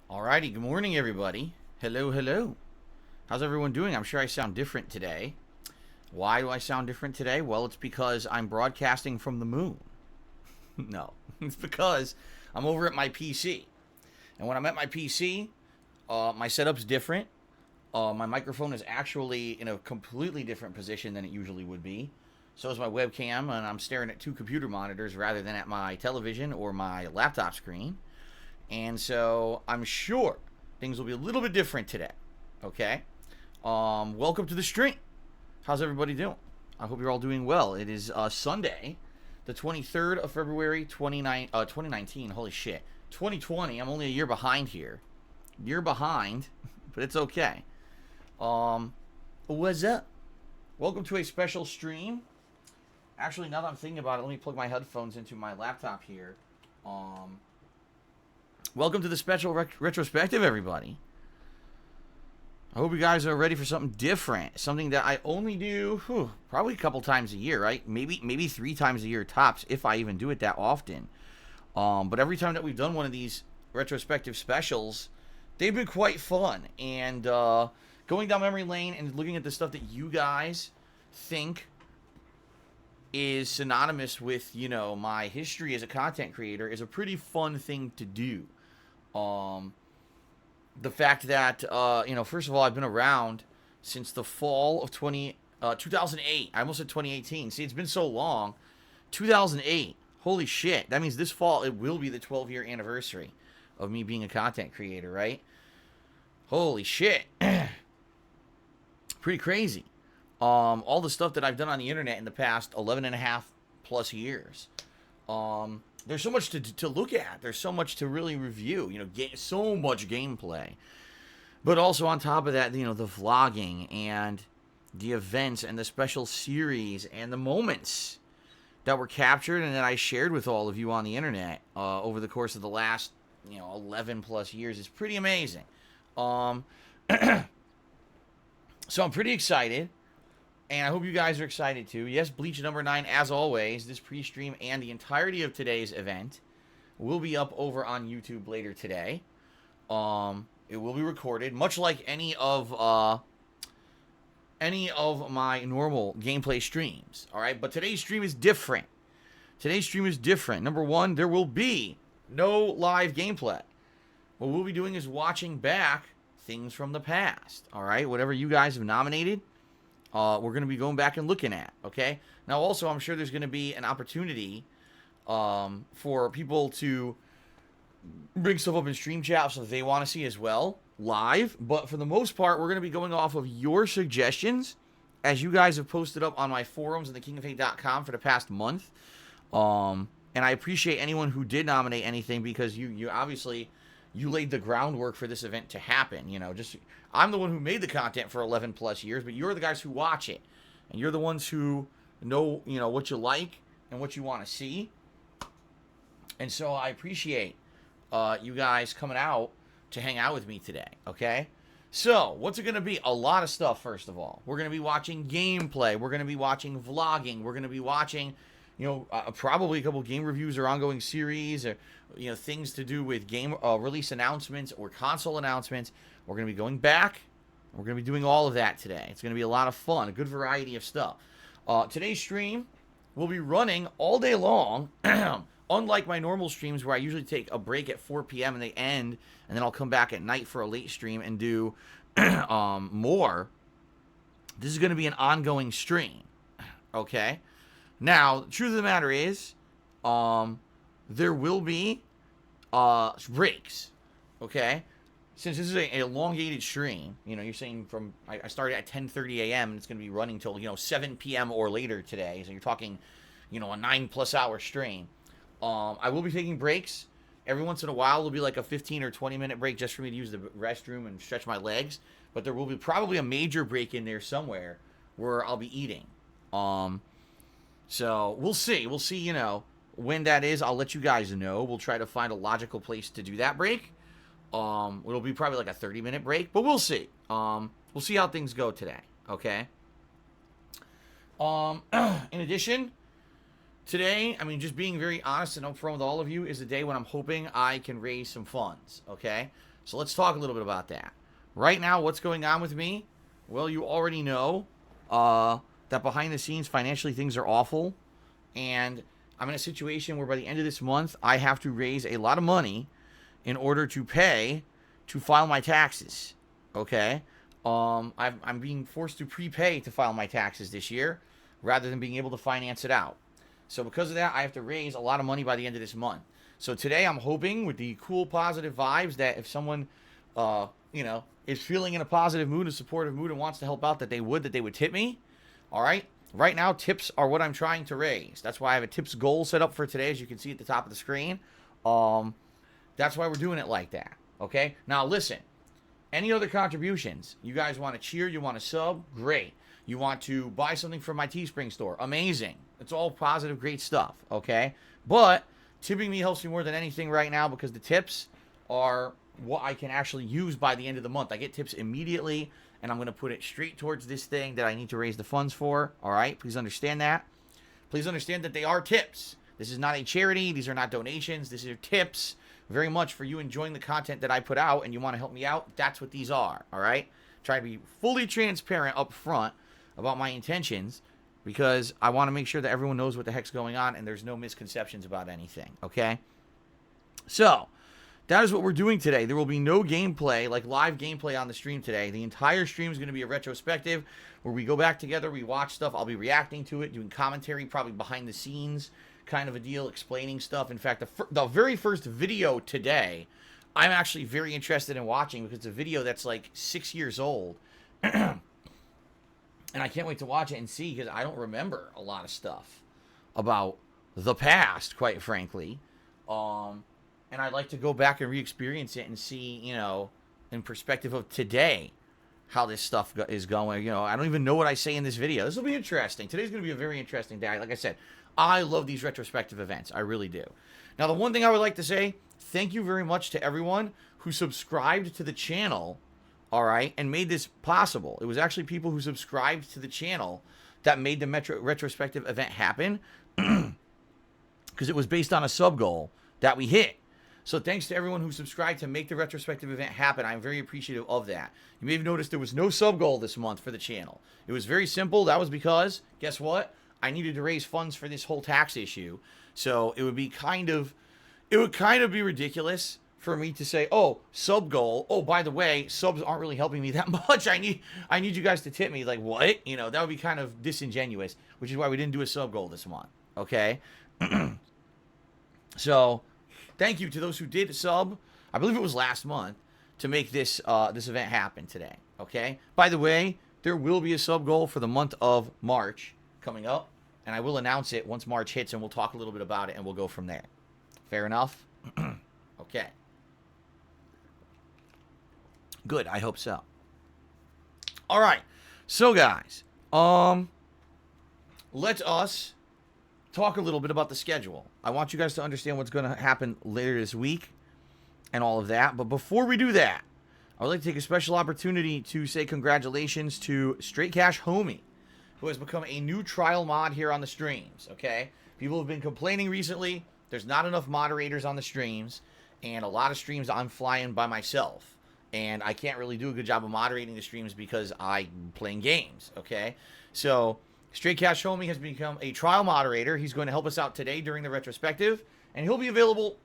Alrighty, good morning everybody. Hello, hello. How's everyone doing? I'm sure I sound different today. Why do I sound different today? Well, it's because I'm broadcasting from the moon. No, it's because I'm over at my PC. And when I'm at my PC, my setup's different. My microphone is actually in a completely different position than it usually would be. So is my webcam, and I'm staring at two computer monitors rather than at my television or my laptop screen. And so I'm sure things will be a little bit different today. Okay? Welcome to the stream. How's everybody doing? I hope you're all doing well. It is Sunday, the 23rd of February, 2019. Holy shit. 2020. I'm only a year behind here. Year behind, but it's okay. What's up? Welcome to a special stream. Actually, now that I'm thinking about it, let me plug my headphones into my laptop here. Welcome to the special retrospective, everybody. I hope you guys are ready for something different. Something that I only do probably a couple times a year, right? Maybe 3 times a year tops, if I even do it that often. But every time that we've done one of these retrospective specials, they've been quite fun. And going down memory lane and looking at the stuff that you guys think is synonymous with, my history as a content creator is a pretty fun thing to do. The fact that, first of all, I've been around since the fall of 2008. I almost said 2018. See, it's been so long. 2008. Holy shit. That means this fall it will be the 12-year anniversary of me being a content creator, right? Holy shit. Pretty crazy. All the stuff that I've done on the internet in the past 11 and a half plus years. There's so much to look at. There's so much to really review. So much gameplay. But also on top of that, the vlogging and the events and the special series and the moments that were captured and that I shared with all of you on the internet over the course of the last, 11 plus years is pretty amazing. So I'm pretty excited. And I hope you guys are excited too. Yes, Bleach number 9, as always, this pre-stream and the entirety of today's event will be up over on YouTube later today. It will be recorded, much like any of my normal gameplay streams. All right, but today's stream is different. Number one, there will be no live gameplay. What we'll be doing is watching back things from the past. All right, whatever you guys have nominated. We're going to be going back and looking at, okay? Now, also, I'm sure there's going to be an opportunity for people to bring stuff up in stream chat so they want to see as well, live. But for the most part, we're going to be going off of your suggestions, as you guys have posted up on my forums and thekingofhate.com for the past month. And I appreciate anyone who did nominate anything, because you obviously... you laid the groundwork for this event to happen. I'm the one who made the content for 11 plus years, but you're the guys who watch it, and you're the ones who know, what you like and what you want to see. And so I appreciate you guys coming out to hang out with me today. Okay. So what's it going to be? A lot of stuff. First of all, we're going to be watching gameplay. We're going to be watching vlogging. We're going to be watching, probably a couple game reviews or ongoing series, or things to do with game release announcements or console announcements. We're going to be going back. We're going to be doing all of that today. It's going to be a lot of fun, a good variety of stuff. Today's stream will be running all day long. Unlike my normal streams where I usually take a break at 4 p.m. and they end, and then I'll come back at night for a late stream and do more. This is going to be an ongoing stream. Okay? Now, the truth of the matter is, there will be breaks, okay? Since this is an elongated stream, you're saying I started at 10:30 a.m. and it's going to be running till, 7 p.m. or later today. So you're talking, a 9+ hour stream. I will be taking breaks. Every once in a while, there'll be like a 15 or 20 minute break just for me to use the restroom and stretch my legs. But there will be probably a major break in there somewhere where I'll be eating. So we'll see. We'll see, when that is. I'll let you guys know. We'll try to find a logical place to do that break. It'll be probably like a 30-minute break, but we'll see. We'll see how things go today. Okay. In addition, today, just being very honest and upfront with all of you, is a day when I'm hoping I can raise some funds. Okay. So let's talk a little bit about that. Right now, what's going on with me? Well, you already know that behind the scenes, financially, things are awful. And I'm in a situation where by the end of this month, I have to raise a lot of money in order to pay to file my taxes. Okay? I'm being forced to prepay to file my taxes this year rather than being able to finance it out. So because of that, I have to raise a lot of money by the end of this month. So today I'm hoping with the cool, positive vibes that if someone, is feeling in a positive mood, a supportive mood, and wants to help out, that they would tip me. All right? Right now, tips are what I'm trying to raise. That's why I have a tips goal set up for today, as you can see at the top of the screen. That's why we're doing it like that. Okay? Now, listen. Any other contributions? You guys want to cheer? You want to sub? Great. You want to buy something from my Teespring store? Amazing. It's all positive, great stuff. Okay? But tipping me helps me more than anything right now because the tips are what I can actually use by the end of the month. I get tips immediately, and I'm going to put it straight towards this thing that I need to raise the funds for. All right? Please understand that. Please understand that they are tips. This is not a charity. These are not donations. These are tips very much for you enjoying the content that I put out and you want to help me out. That's what these are. All right? Try to be fully transparent up front about my intentions because I want to make sure that everyone knows what the heck's going on and there's no misconceptions about anything. Okay? So, that is what we're doing today. There will be no gameplay, like live gameplay on the stream today. The entire stream is going to be a retrospective where we go back together, we watch stuff. I'll be reacting to it, doing commentary, probably behind the scenes kind of a deal, explaining stuff. In fact, the very first video today, I'm actually very interested in watching because it's a video that's like 6 years old. And I can't wait to watch it and see because I don't remember a lot of stuff about the past, quite frankly. And I'd like to go back and re-experience it and see, in perspective of today, how this stuff is going. I don't even know what I say in this video. This will be interesting. Today's going to be a very interesting day. Like I said, I love these retrospective events. I really do. Now, the one thing I would like to say, thank you very much to everyone who subscribed to the channel, all right, and made this possible. It was actually people who subscribed to the channel that made the retrospective event happen because it was based on a sub goal that we hit. So thanks to everyone who subscribed to make the retrospective event happen. I'm very appreciative of that. You may have noticed there was no sub goal this month for the channel. It was very simple. That was because, guess what? I needed to raise funds for this whole tax issue. So it would kind of be ridiculous for me to say, oh, sub goal. Oh, by the way, subs aren't really helping me that much. I need you guys to tip me. Like, what? That would be kind of disingenuous, which is why we didn't do a sub goal this month. Okay? So, thank you to those who did sub. I believe it was last month to make this this event happen today. Okay? By the way, there will be a sub goal for the month of March coming up, and I will announce it once March hits, and we'll talk a little bit about it, and we'll go from there. Fair enough? Okay. Good. I hope so. All right. So, guys, let us talk a little bit about the schedule. I want you guys to understand what's going to happen later this week and all of that. But before we do that, I would like to take a special opportunity to say congratulations to Straight Cash Homie, who has become a new trial mod here on the streams, okay? People have been complaining recently. There's not enough moderators on the streams, and a lot of streams I'm flying by myself. And I can't really do a good job of moderating the streams because I'm playing games, okay? So, Straight Cash Homie has become a trial moderator. He's going to help us out today during the retrospective, and he'll be available,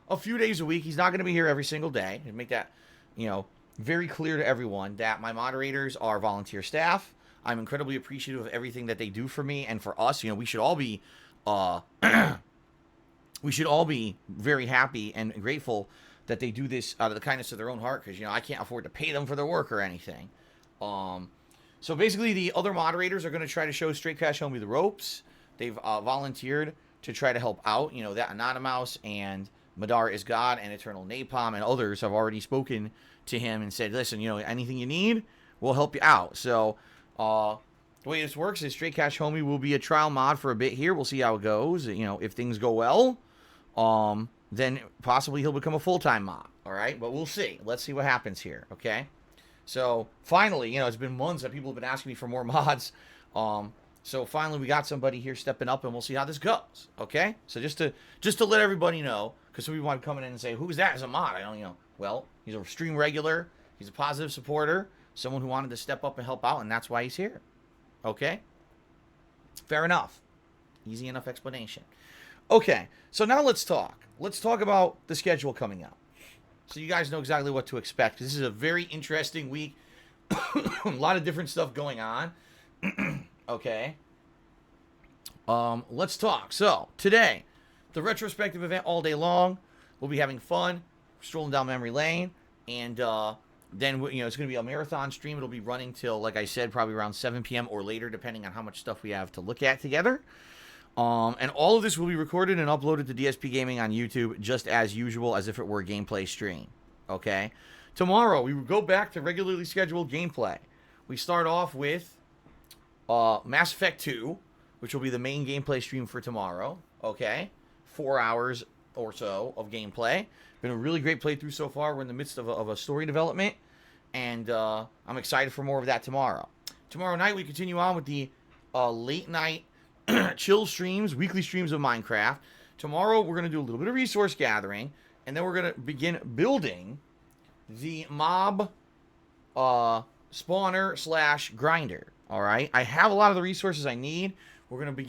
a few days a week. He's not going to be here every single day. And make that, very clear to everyone that my moderators are volunteer staff. I'm incredibly appreciative of everything that they do for me and for us. We should all be, very happy and grateful that they do this out of the kindness of their own heart because, I can't afford to pay them for their work or anything. So basically, the other moderators are going to try to show Straight Cash Homie the ropes. They've volunteered to try to help out. That Anonymous and Madar is God and Eternal Napalm and others have already spoken to him and said, listen, anything you need, we'll help you out. So the way this works is Straight Cash Homie will be a trial mod for a bit here. We'll see how it goes. If things go well, then possibly he'll become a full-time mod. All right? But we'll see. Let's see what happens here. Okay? So, finally, it's been months that people have been asking me for more mods. So, finally, we got somebody here stepping up, and we'll see how this goes, okay? So, just to let everybody know, Because some people might come in and say, who's that as a mod? I don't, well, he's a stream regular. He's a positive supporter. Someone who wanted to step up and help out, and that's why he's here. Okay? Fair enough. Easy enough explanation. Okay, so now let's talk. Let's talk about the schedule coming up. So you guys know exactly what to expect. This is a very interesting week. A lot of different stuff going on. Okay. Let's talk. So, today, the retrospective event all day long. We'll be having fun, strolling down memory lane, and then, it's going to be a marathon stream. It'll be running till, like I said, probably around 7 p.m. or later, depending on how much stuff we have to look at together. And all of this will be recorded and uploaded to DSPGaming on YouTube, just as usual, as if it were a gameplay stream. Okay? Tomorrow, we will go back to regularly scheduled gameplay. We start off with Mass Effect 2, which will be the main gameplay stream for tomorrow. Okay? 4 hours or so of gameplay. Been a really great playthrough so far. We're in the midst of a story development, and I'm excited for more of that tomorrow. Tomorrow night, we continue on with the late night chill streams, weekly streams of Minecraft. Tomorrow, we're going to do a little bit of resource gathering, and then we're going to begin building the mob spawner / grinder. All right, I have a lot of the resources I need. We're going to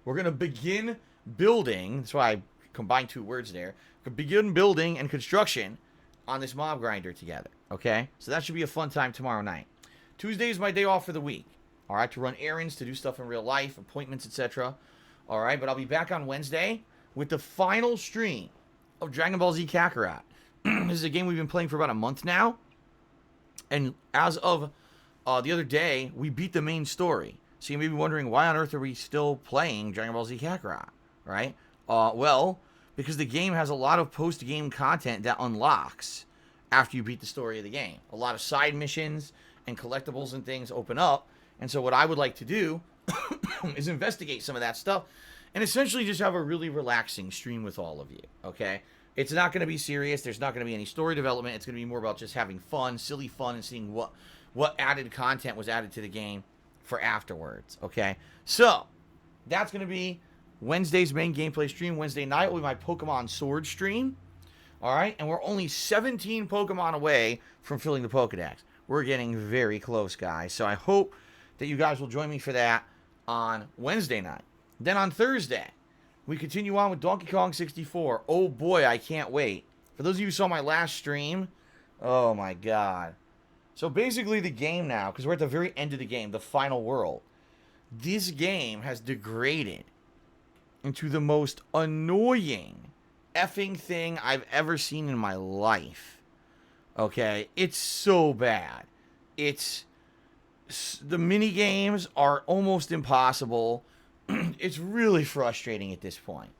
We're going to begin building. That's why I combined two words there. Begin building and construction on this mob grinder together. Okay, so that should be a fun time tomorrow night. Tuesday is my day off for the week. All right, to run errands, to do stuff in real life, appointments, etc. All right, but I'll be back on Wednesday with the final stream of Dragon Ball Z Kakarot. This is a game we've been playing for about a month now. And as of the other day, we beat the main story. So you may be wondering, why on earth are we still playing Dragon Ball Z Kakarot? Right? Well, because the game has a lot of post-game content that unlocks after you beat the story of the game. A lot of side missions and collectibles and things open up. And so what I would like to do is investigate some of that stuff and essentially just have a really relaxing stream with all of you, okay? It's not going to be serious. There's not going to be any story development. It's going to be more about just having fun, silly fun, and seeing what added content was added to the game for afterwards, okay? So, that's going to be Wednesday's main gameplay stream. Wednesday night will be my Pokemon Sword stream, all right? And we're only 17 Pokemon away from filling the Pokedex. We're getting very close, guys. So I hope that you guys will join me for that on Wednesday night. Then on Thursday, we continue on with Donkey Kong 64. Oh boy, I can't wait. For those of you who saw my last stream, oh my god. So basically the game now, because we're at the very end of the game, the final world, this game has degraded into the most annoying effing thing I've ever seen in my life. Okay? It's so bad. The mini games are almost impossible. It's really frustrating at this point.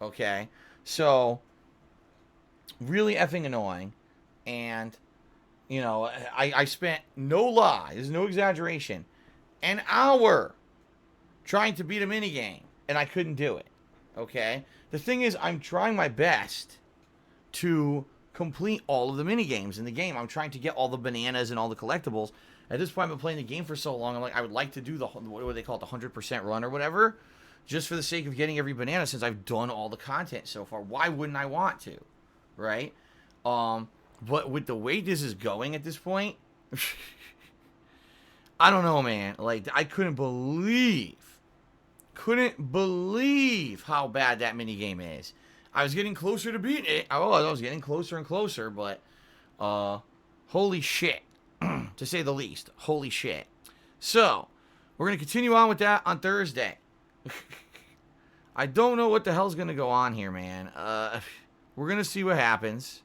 Okay? So, really effing annoying. And, I spent, no lie, there's no exaggeration, an hour trying to beat a mini game. And I couldn't do it. Okay? The thing is, I'm trying my best to complete all of the mini games in the game. I'm trying to get all the bananas and all the collectibles. At this point, I've been playing the game for so long, I would like to do what do they call it, the 100% run or whatever, just for the sake of getting every banana since I've done all the content so far. Why wouldn't I want to? Right? But with the way this is going at this point, I don't know, man. Like, I couldn't believe how bad that mini game is. I was getting closer to beating it. I was getting closer and closer, but holy shit. To say the least. Holy shit. So, we're going to continue on with that on Thursday. I don't know what the hell's going to go on here, man. We're going to see what happens.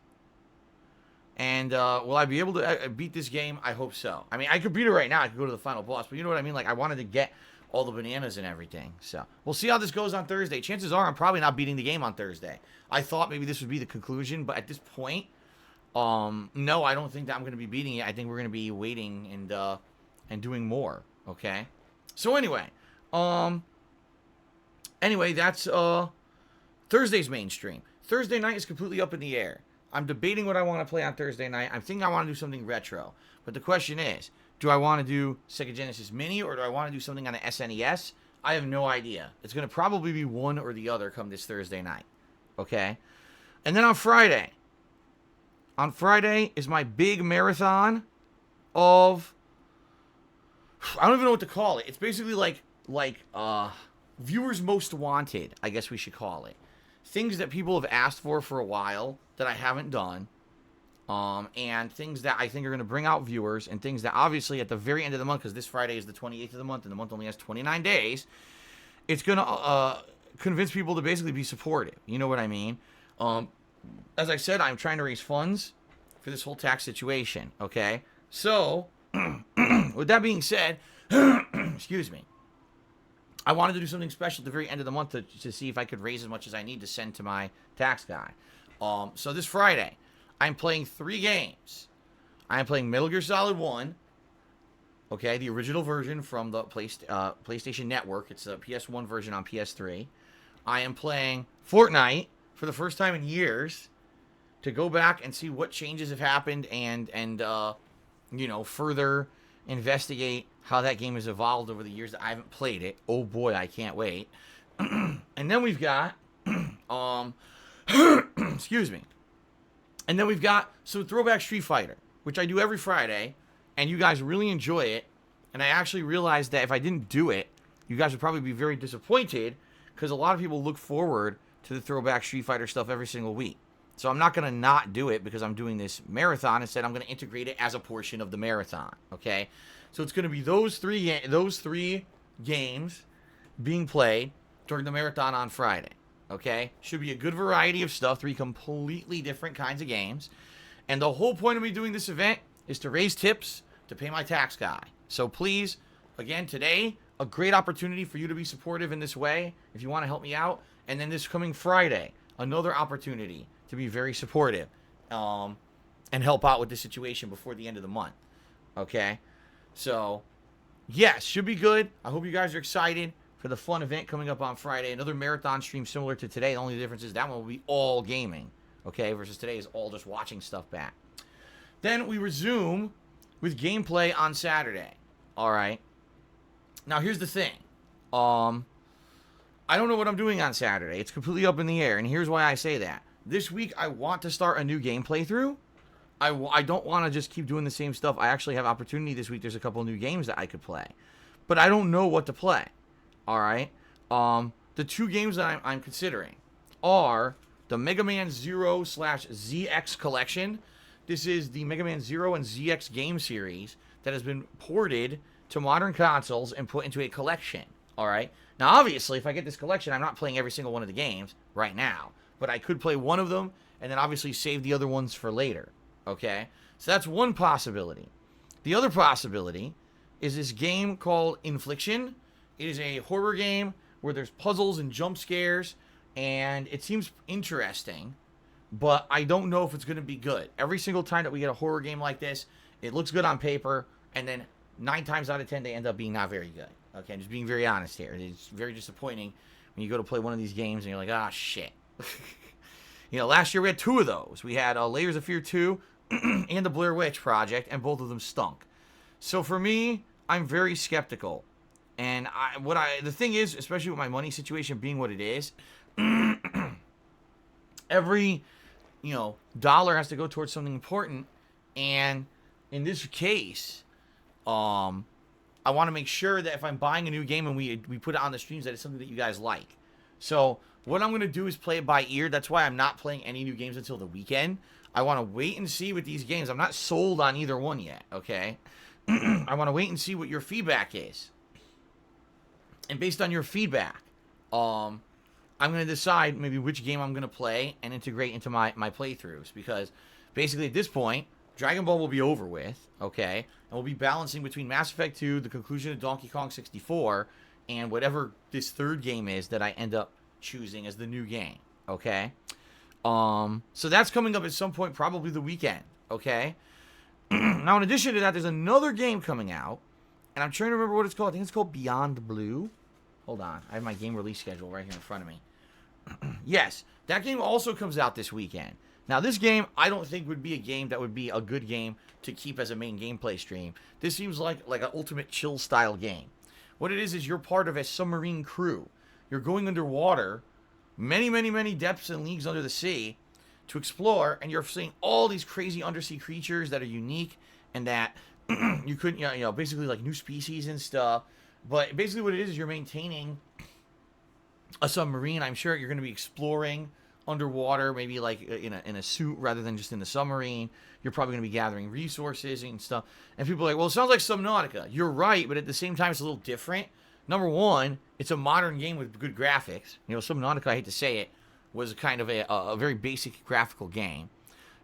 And will I be able to beat this game? I hope so. I mean, I could beat it right now. I could go to the final boss. But you know what I mean? Like, I wanted to get all the bananas and everything. So, we'll see how this goes on Thursday. Chances are I'm probably not beating the game on Thursday. I thought maybe this would be the conclusion. But at this point, no, I don't think that I'm going to be beating it. I think we're going to be waiting and doing more. Okay? So, anyway. That's Thursday's mainstream. Thursday night is completely up in the air. I'm debating what I want to play on Thursday night. I'm thinking I want to do something retro. But the question is, do I want to do Sega Genesis Mini or do I want to do something on the SNES? I have no idea. It's going to probably be one or the other come this Thursday night. okay? And then on Friday is my big marathon of, I don't even know what to call it. It's basically like viewers most wanted, I guess we should call it. Things that people have asked for a while that I haven't done. And things that I think are going to bring out viewers, and things that obviously at the very end of the month, because this Friday is the 28th of the month and the month only has 29 days, it's going to convince people to basically be supportive. You know what I mean? As I said, I'm trying to raise funds for this whole tax situation, okay? So, with that being said, excuse me, I wanted to do something special at the very end of the month to see if I could raise as much as I need to send to my tax guy. So this Friday, I'm playing 3 games. I'm playing Metal Gear Solid 1, okay, the original version from the PlayStation Network. It's the PS1 version on PS3. I am playing Fortnite for the first time in years to go back and see what changes have happened and you know, further investigate how that game has evolved over the years that I haven't played it. Oh boy, I can't wait. And then we've got excuse me. And then we've got some Throwback Street Fighter, which I do every Friday, and you guys really enjoy it. And I actually realized that if I didn't do it, you guys would probably be very disappointed, because a lot of people look forward to the Throwback Street Fighter stuff every single week. So I'm not going to not do it because I'm doing this marathon. Instead, I'm going to integrate it as a portion of the marathon, okay? So it's going to be those three games being played during the marathon on Friday. Okay? Should be a good variety of stuff, 3 completely different kinds of games. And the whole point of me doing this event is to raise tips to pay my tax guy. So please, again, today, a great opportunity for you to be supportive in this way if you want to help me out. And then this coming Friday, another opportunity to be very supportive and help out with the situation before the end of the month. Okay? So, yes, should be good. I hope you guys are excited for the fun event coming up on Friday. Another marathon stream similar to today. The only difference is that one will be all gaming, okay, versus today is all just watching stuff back. Then we resume with gameplay on Saturday. All right. Now, here's the thing. I don't know what I'm doing on Saturday. It's completely up in the air, and here's why I say that. This week, I want to start a new game playthrough. I don't want to just keep doing the same stuff. I actually have opportunity this week. There's a couple of new games that I could play. But I don't know what to play. All right. The 2 games that I'm considering are the Mega Man 0/ZX collection. This is the Mega Man 0 and ZX game series that has been ported to modern consoles and put into a collection. All right. Now, obviously, if I get this collection, I'm not playing every single one of the games right now. But I could play one of them and then obviously save the other ones for later. Okay. So that's one possibility. The other possibility is this game called Infliction. It is a horror game where there's puzzles and jump scares, and it seems interesting, but I don't know if it's going to be good. Every single time that we get a horror game like this, it looks good on paper, and then 9 times out of 10, they end up being not very good. Okay, I'm just being very honest here. It's very disappointing when you go to play one of these games, and you're like, ah, shit. You know, last year we had 2 of those. We had Layers of Fear 2 and the Blair Witch Project, and both of them stunk. So for me, I'm very skeptical. And the thing is, especially with my money situation being what it is, every, dollar has to go towards something important. And in this case, I want to make sure that if I'm buying a new game and we put it on the streams, that it's something that you guys like. So what I'm going to do is play it by ear. That's why I'm not playing any new games until the weekend. I want to wait and see with these games. I'm not sold on either one yet, okay? I want to wait and see what your feedback is. And based on your feedback, I'm going to decide maybe which game I'm going to play and integrate into my playthroughs. Because basically at this point, Dragon Ball will be over with, okay? And we'll be balancing between Mass Effect 2, the conclusion of Donkey Kong 64, and whatever this third game is that I end up choosing as the new game, okay? So that's coming up at some point, probably the weekend, okay? Now, in addition to that, there's another game coming out, and I'm trying to remember what it's called. I think it's called Beyond Blue. Hold on. I have my game release schedule right here in front of me. Yes, that game also comes out this weekend. Now, this game, I don't think would be a game that would be a good game to keep as a main gameplay stream. This seems like an ultimate chill style game. What it is you're part of a submarine crew. You're going underwater many, many, many depths and leagues under the sea to explore, and you're seeing all these crazy undersea creatures that are unique and that you couldn't, basically like new species and stuff. But basically, what it is you're maintaining a submarine. I'm sure you're going to be exploring underwater, maybe like in a suit rather than just in the submarine. You're probably going to be gathering resources and stuff. And people are like, well, it sounds like Subnautica. You're right, but at the same time, it's a little different. Number one, it's a modern game with good graphics. Subnautica, I hate to say it, was kind of a very basic graphical game.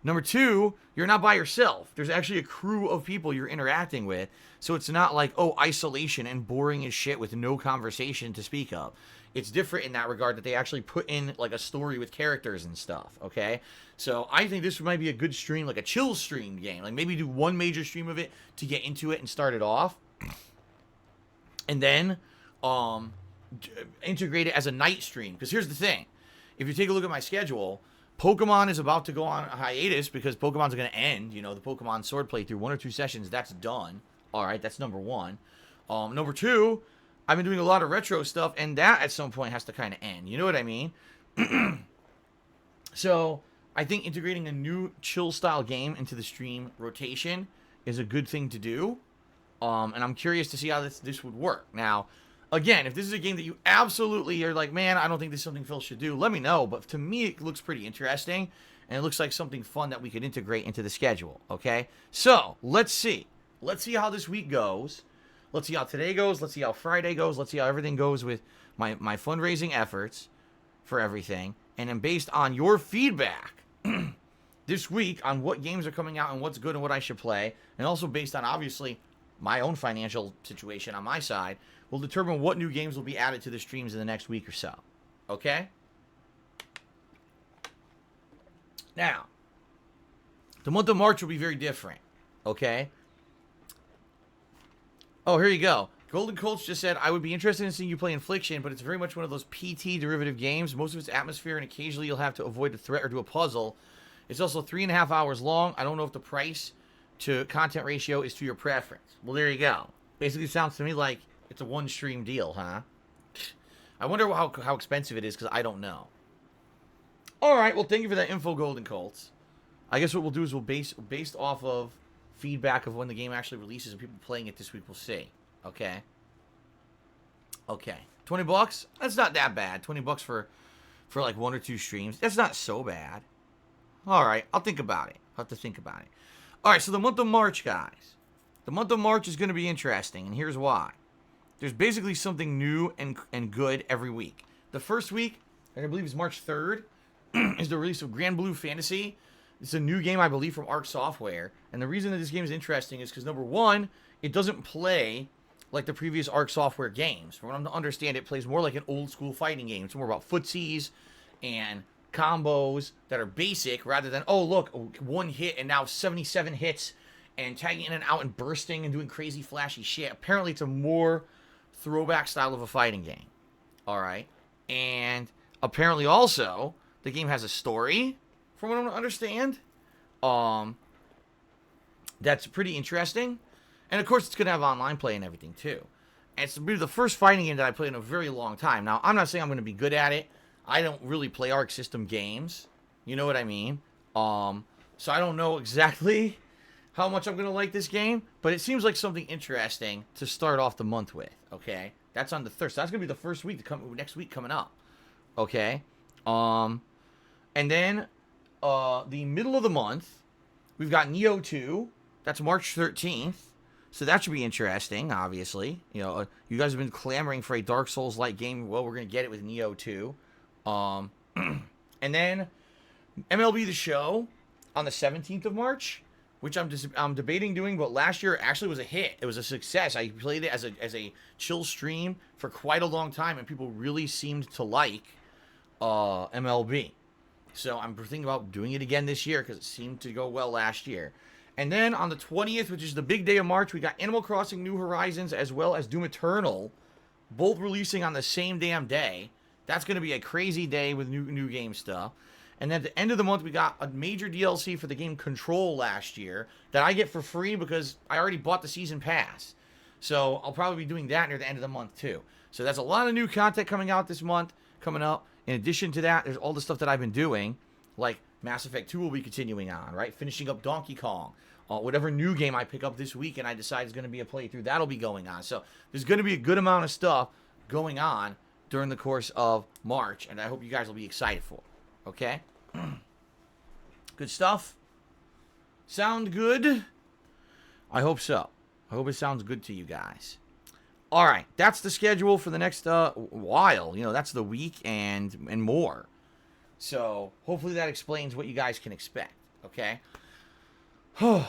Number two, you're not by yourself. There's actually a crew of people you're interacting with. So it's not like, isolation and boring as shit with no conversation to speak of. It's different in that regard that they actually put in like a story with characters and stuff, okay? So I think this might be a good stream, like a chill stream game. Like maybe do one major stream of it to get into it and start it off. And then integrate it as a night stream. Because here's the thing. If you take a look at my schedule, Pokemon is about to go on a hiatus because Pokemon's going to end. The Pokemon Sword playthrough, 1 or 2 sessions, that's done. All right, that's number one. Number two, I've been doing a lot of retro stuff, and that at some point has to kind of end. You know what I mean? So I think integrating a new chill-style game into the stream rotation is a good thing to do. And I'm curious to see how this would work. Now, again, if this is a game that you absolutely are like, man, I don't think this is something Phil should do, let me know. But to me, it looks pretty interesting, and it looks like something fun that we could integrate into the schedule, okay? So, let's see. Let's see how this week goes. Let's see how today goes. Let's see how Friday goes. Let's see how everything goes with my fundraising efforts for everything. And then based on your feedback this week on what games are coming out and what's good and what I should play, and also based on, obviously, my own financial situation on my side, will determine what new games will be added to the streams in the next week or so. Okay? Now, the month of March will be very different. Okay? Oh, here you go. Golden Colts just said, I would be interested in seeing you play Infliction, but it's very much one of those PT derivative games. Most of its atmosphere, and occasionally you'll have to avoid a threat or do a puzzle. It's also 3.5 hours long. I don't know if the price to content ratio is to your preference. Well, there you go. Basically sounds to me like it's a one-stream deal, huh? I wonder how expensive it is, because I don't know. All right, well, thank you for that info, Golden Colts. I guess what we'll do is we'll based off of feedback of when the game actually releases and people playing it this week, we'll see. Okay. Okay. $20? That's not that bad. $20 for like 1 or 2 streams. That's not so bad. All right, I'll think about it. I'll have to think about it. All right, so the month of March, guys. The month of March is going to be interesting, and here's why. There's basically something new and good every week. The first week, I believe is March 3rd, is the release of Grand Blue Fantasy. It's a new game, I believe, from Arc Software. And the reason that this game is interesting is because, number one, it doesn't play like the previous Arc Software games. From what I'm to understand, it plays more like an old-school fighting game. It's more about footsies and combos that are basic rather than, oh, look, 1 hit and now 77 hits and tagging in and out and bursting and doing crazy flashy shit. Apparently, it's a more throwback style of a fighting game. All right. And apparently also, the game has a story, from what I understand. That's pretty interesting. And of course, it's going to have online play and everything too. And it's the first fighting game that I played in a very long time. Now, I'm not saying I'm going to be good at it. I don't really play Arc System games. You know what I mean? So I don't know exactly how much I'm going to like this game, but it seems like something interesting to start off the month with, okay? That's on the 3rd. So that's going to be the first week, next week coming up, okay? And then the middle of the month, we've got Neo 2. That's March 13th. So that should be interesting, obviously. You know, you guys have been clamoring for a Dark Souls-like game. Well, we're going to get it with Neo 2. And then MLB The Show on the 17th of March, which I'm debating doing, but last year actually was a hit. It was a success. I played it as a chill stream for quite a long time, and people really seemed to like MLB. So I'm thinking about doing it again this year because it seemed to go well last year. And then on the 20th, which is the big day of March, we got Animal Crossing New Horizons as well as Doom Eternal, both releasing on the same damn day. That's going to be a crazy day with new game stuff. And then at the end of the month, we got a major DLC for the game Control last year that I get for free because I already bought the season pass. So I'll probably be doing that near the end of the month too. So that's a lot of new content coming out this month, coming up. In addition to that, there's all the stuff that I've been doing, like Mass Effect 2 will be continuing on, right? Finishing up Donkey Kong. Whatever new game I pick up this week and I decide is going to be a playthrough, that'll be going on. So there's going to be a good amount of stuff going on during the course of March, and I hope you guys will be excited for it. Okay? Good stuff? Sound good? I hope so. I hope it sounds good to you guys. All right, that's the schedule for the next while. You know, that's the week and more. So hopefully that explains what you guys can expect. Okay? All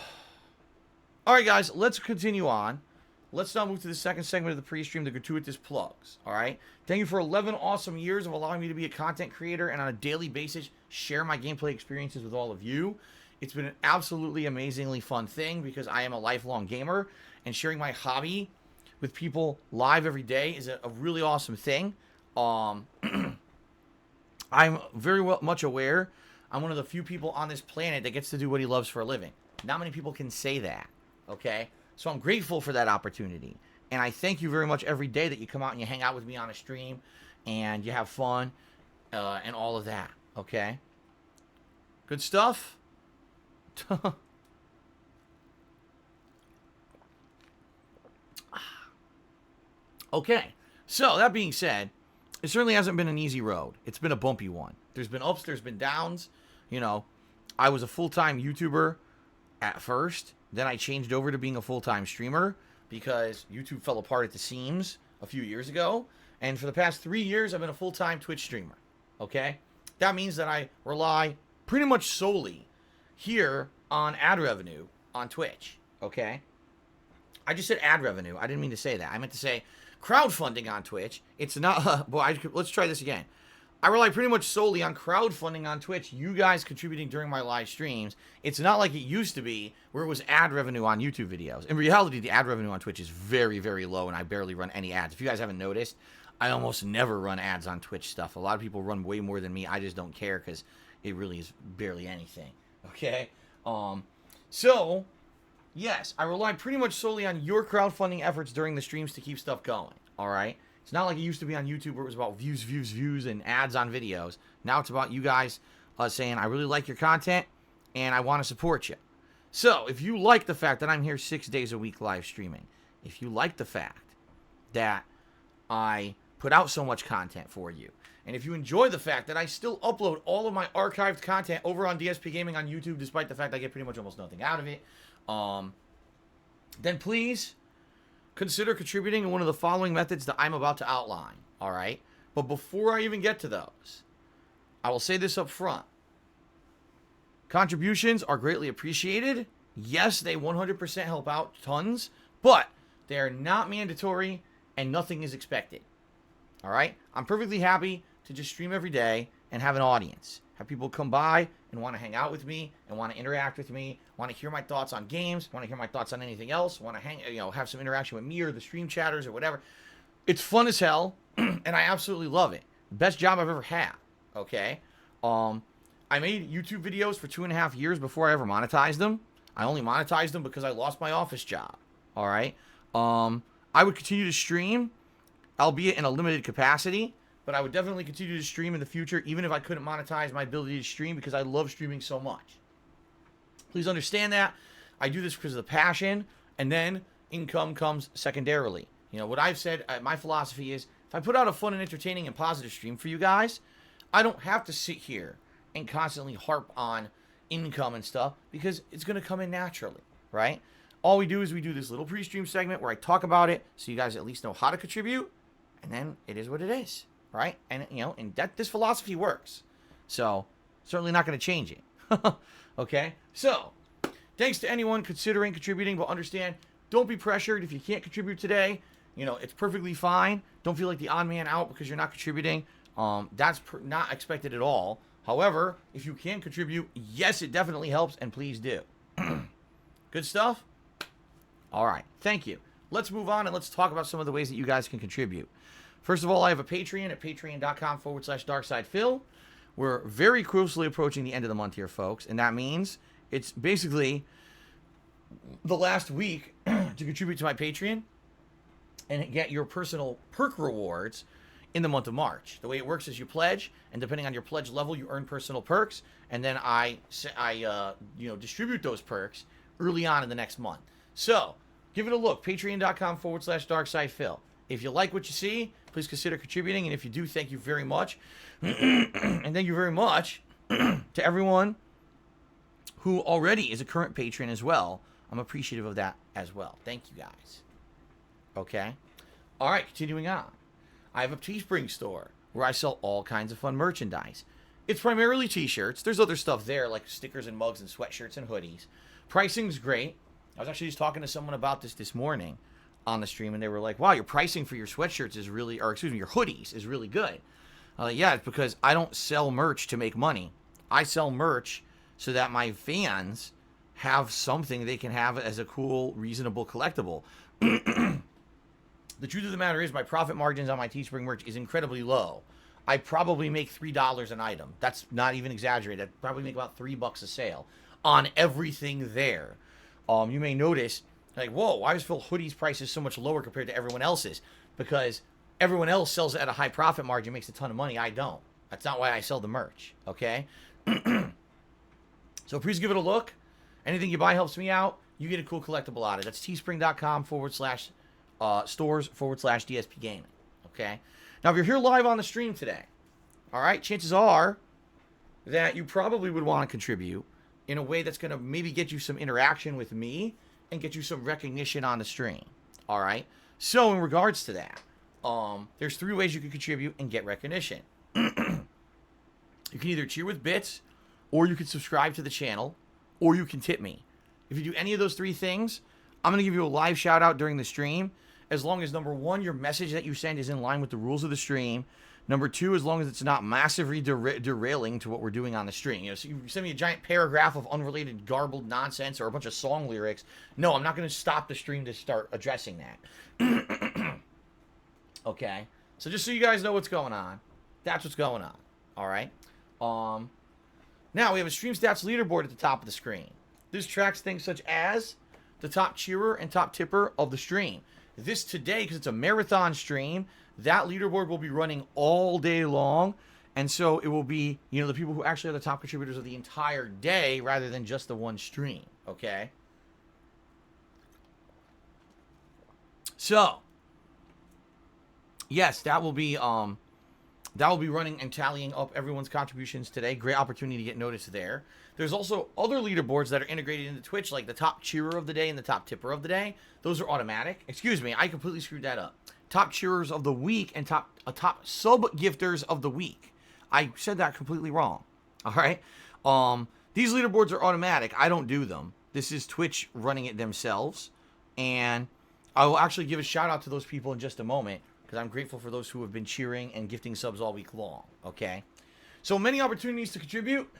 right, guys, let's continue on. Let's now move to the second segment of the pre-stream, the gratuitous plugs. All right? Thank you for 11 awesome years of allowing me to be a content creator and on a daily basis share my gameplay experiences with all of you. It's been an absolutely amazingly fun thing because I am a lifelong gamer, and sharing my hobby with people live every day is a really awesome thing. I'm very much aware I'm one of the few people on this planet that gets to do what he loves for a living. Not many people can say that, okay? So I'm grateful for that opportunity. And I thank you very much every day that you come out and you hang out with me on a stream and you have fun and all of that, okay? Good stuff? Okay, so that being said, it certainly hasn't been an easy road. It's been a bumpy one. There's been ups, there's been downs. You know, I was a full-time YouTuber at first. Then I changed over to being a full-time streamer because YouTube fell apart at the seams a few years ago. And for the past 3 years, I've been a full-time Twitch streamer. Okay? That means that I rely pretty much solely here on ad revenue on Twitch. Okay? I just said ad revenue. I didn't mean to say that. I meant to say crowdfunding on Twitch. It's not... let's try this again. I rely pretty much solely on crowdfunding on Twitch, you guys contributing during my live streams. It's not like it used to be, where it was ad revenue on YouTube videos. In reality, the ad revenue on Twitch is very, very low, and I barely run any ads. If you guys haven't noticed, I almost never run ads on Twitch stuff. A lot of people run way more than me. I just don't care, because it really is barely anything. Okay? So, yes, I rely pretty much solely on your crowdfunding efforts during the streams to keep stuff going. Alright? It's not like it used to be on YouTube where it was about views, and ads on videos. Now it's about you guys saying, I really like your content, and I want to support you. So, if you like the fact that I'm here 6 days a week live streaming, if you like the fact that I put out so much content for you, and if you enjoy the fact that I still upload all of my archived content over on DSPGaming on YouTube, despite the fact I get pretty much almost nothing out of it, then please consider contributing in one of the following methods that I'm about to outline, all right? But before I even get to those, I will say this up front. Contributions are greatly appreciated. Yes, they 100% help out tons, but they are not mandatory and nothing is expected, all right? I'm perfectly happy to just stream every day and have an audience. Have people come by and want to hang out with me and want to interact with me, want to hear my thoughts on games, want to hear my thoughts on anything else, want to have some interaction with me or the stream chatters or whatever. It's fun as hell, and I absolutely love it. Best job I've ever had, okay? I made YouTube videos for 2.5 years before I ever monetized them. I only monetized them because I lost my office job, all right? I would continue to stream, albeit in a limited capacity, but I would definitely continue to stream in the future, even if I couldn't monetize my ability to stream, because I love streaming so much. Please understand that. I do this because of the passion, and then income comes secondarily. You know, what I've said, my philosophy is, if I put out a fun and entertaining and positive stream for you guys, I don't have to sit here and constantly harp on income and stuff, because it's going to come in naturally, right? All we do is we do this little pre-stream segment where I talk about it, so you guys at least know how to contribute, and then it is what it is. Right? And, you know, and this philosophy works. So, certainly not going to change it. Okay? So, thanks to anyone considering contributing, but understand, don't be pressured if you can't contribute today. You know, it's perfectly fine. Don't feel like the odd man out because you're not contributing. That's not expected at all. However, if you can contribute, yes, it definitely helps, and please do. Good stuff? All right. Thank you. Let's move on and let's talk about some of the ways that you guys can contribute. First of all, I have a Patreon at patreon.com/darksidephil. We're very closely approaching the end of the month here, folks, and that means it's basically the last week to contribute to my Patreon and get your personal perk rewards in the month of March. The way it works is you pledge, and depending on your pledge level, you earn personal perks, and then I distribute those perks early on in the next month. So give it a look, patreon.com/darksidephil. If you like what you see, please consider contributing, and if you do, thank you very much. And thank you very much to everyone who already is a current patron as well. I'm appreciative of that as well. Thank you guys. Okay? All right, continuing on. I have a Teespring store where I sell all kinds of fun merchandise. It's primarily t-shirts. There's other stuff there like stickers and mugs and sweatshirts and hoodies. Pricing's great. I was actually just talking to someone about this morning on the stream, and they were like, wow, your pricing for your sweatshirts is really, or excuse me, your hoodies is really good. Yeah, it's because I don't sell merch to make money. I sell merch so that my fans have something they can have as a cool, reasonable collectible. The truth of the matter is my profit margins on my Teespring merch is incredibly low. I probably make $3 an item. That's not even exaggerated. I probably make about $3 a sale on everything there. You may notice, like, whoa, why is Phil Hoodie's prices so much lower compared to everyone else's? Because everyone else sells at a high profit margin, makes a ton of money. I don't. That's not why I sell the merch, okay? So please give it a look. Anything you buy helps me out. You get a cool collectible out of it. That's teespring.com/stores/DSPGaming, okay? Now, if you're here live on the stream today, all right, chances are that you probably would want to contribute in a way that's going to maybe get you some interaction with me and get you some recognition on the stream, all right? So in regards to that, there's 3 ways you can contribute and get recognition. You can either cheer with bits, or you can subscribe to the channel, or you can tip me. If you do any of those 3 things, I'm going to give you a live shout out during the stream, as long as, number 1, your message that you send is in line with the rules of the stream. Number 2, as long as it's not massively derailing to what we're doing on the stream. You know, so you send me a giant paragraph of unrelated garbled nonsense or a bunch of song lyrics. No, I'm not going to stop the stream to start addressing that. Okay? So just so you guys know what's going on, that's what's going on. All right? Now, we have a stream stats leaderboard at the top of the screen. This tracks things such as the top cheerer and top tipper of the stream. This today, because it's a marathon stream, that leaderboard will be running all day long. And so it will be, you know, the people who actually are the top contributors of the entire day rather than just the one stream. Okay? So, yes, that will be running and tallying up everyone's contributions today. Great opportunity to get noticed there. There's also other leaderboards that are integrated into Twitch, like the top cheerer of the day and the top tipper of the day. Those are automatic. Excuse me, I completely screwed that up. Top cheerers of the week and top sub-gifters of the week. I said that completely wrong. All right? These leaderboards are automatic. I don't do them. This is Twitch running it themselves. And I will actually give a shout out to those people in just a moment, because I'm grateful for those who have been cheering and gifting subs all week long, okay? So many opportunities to contribute,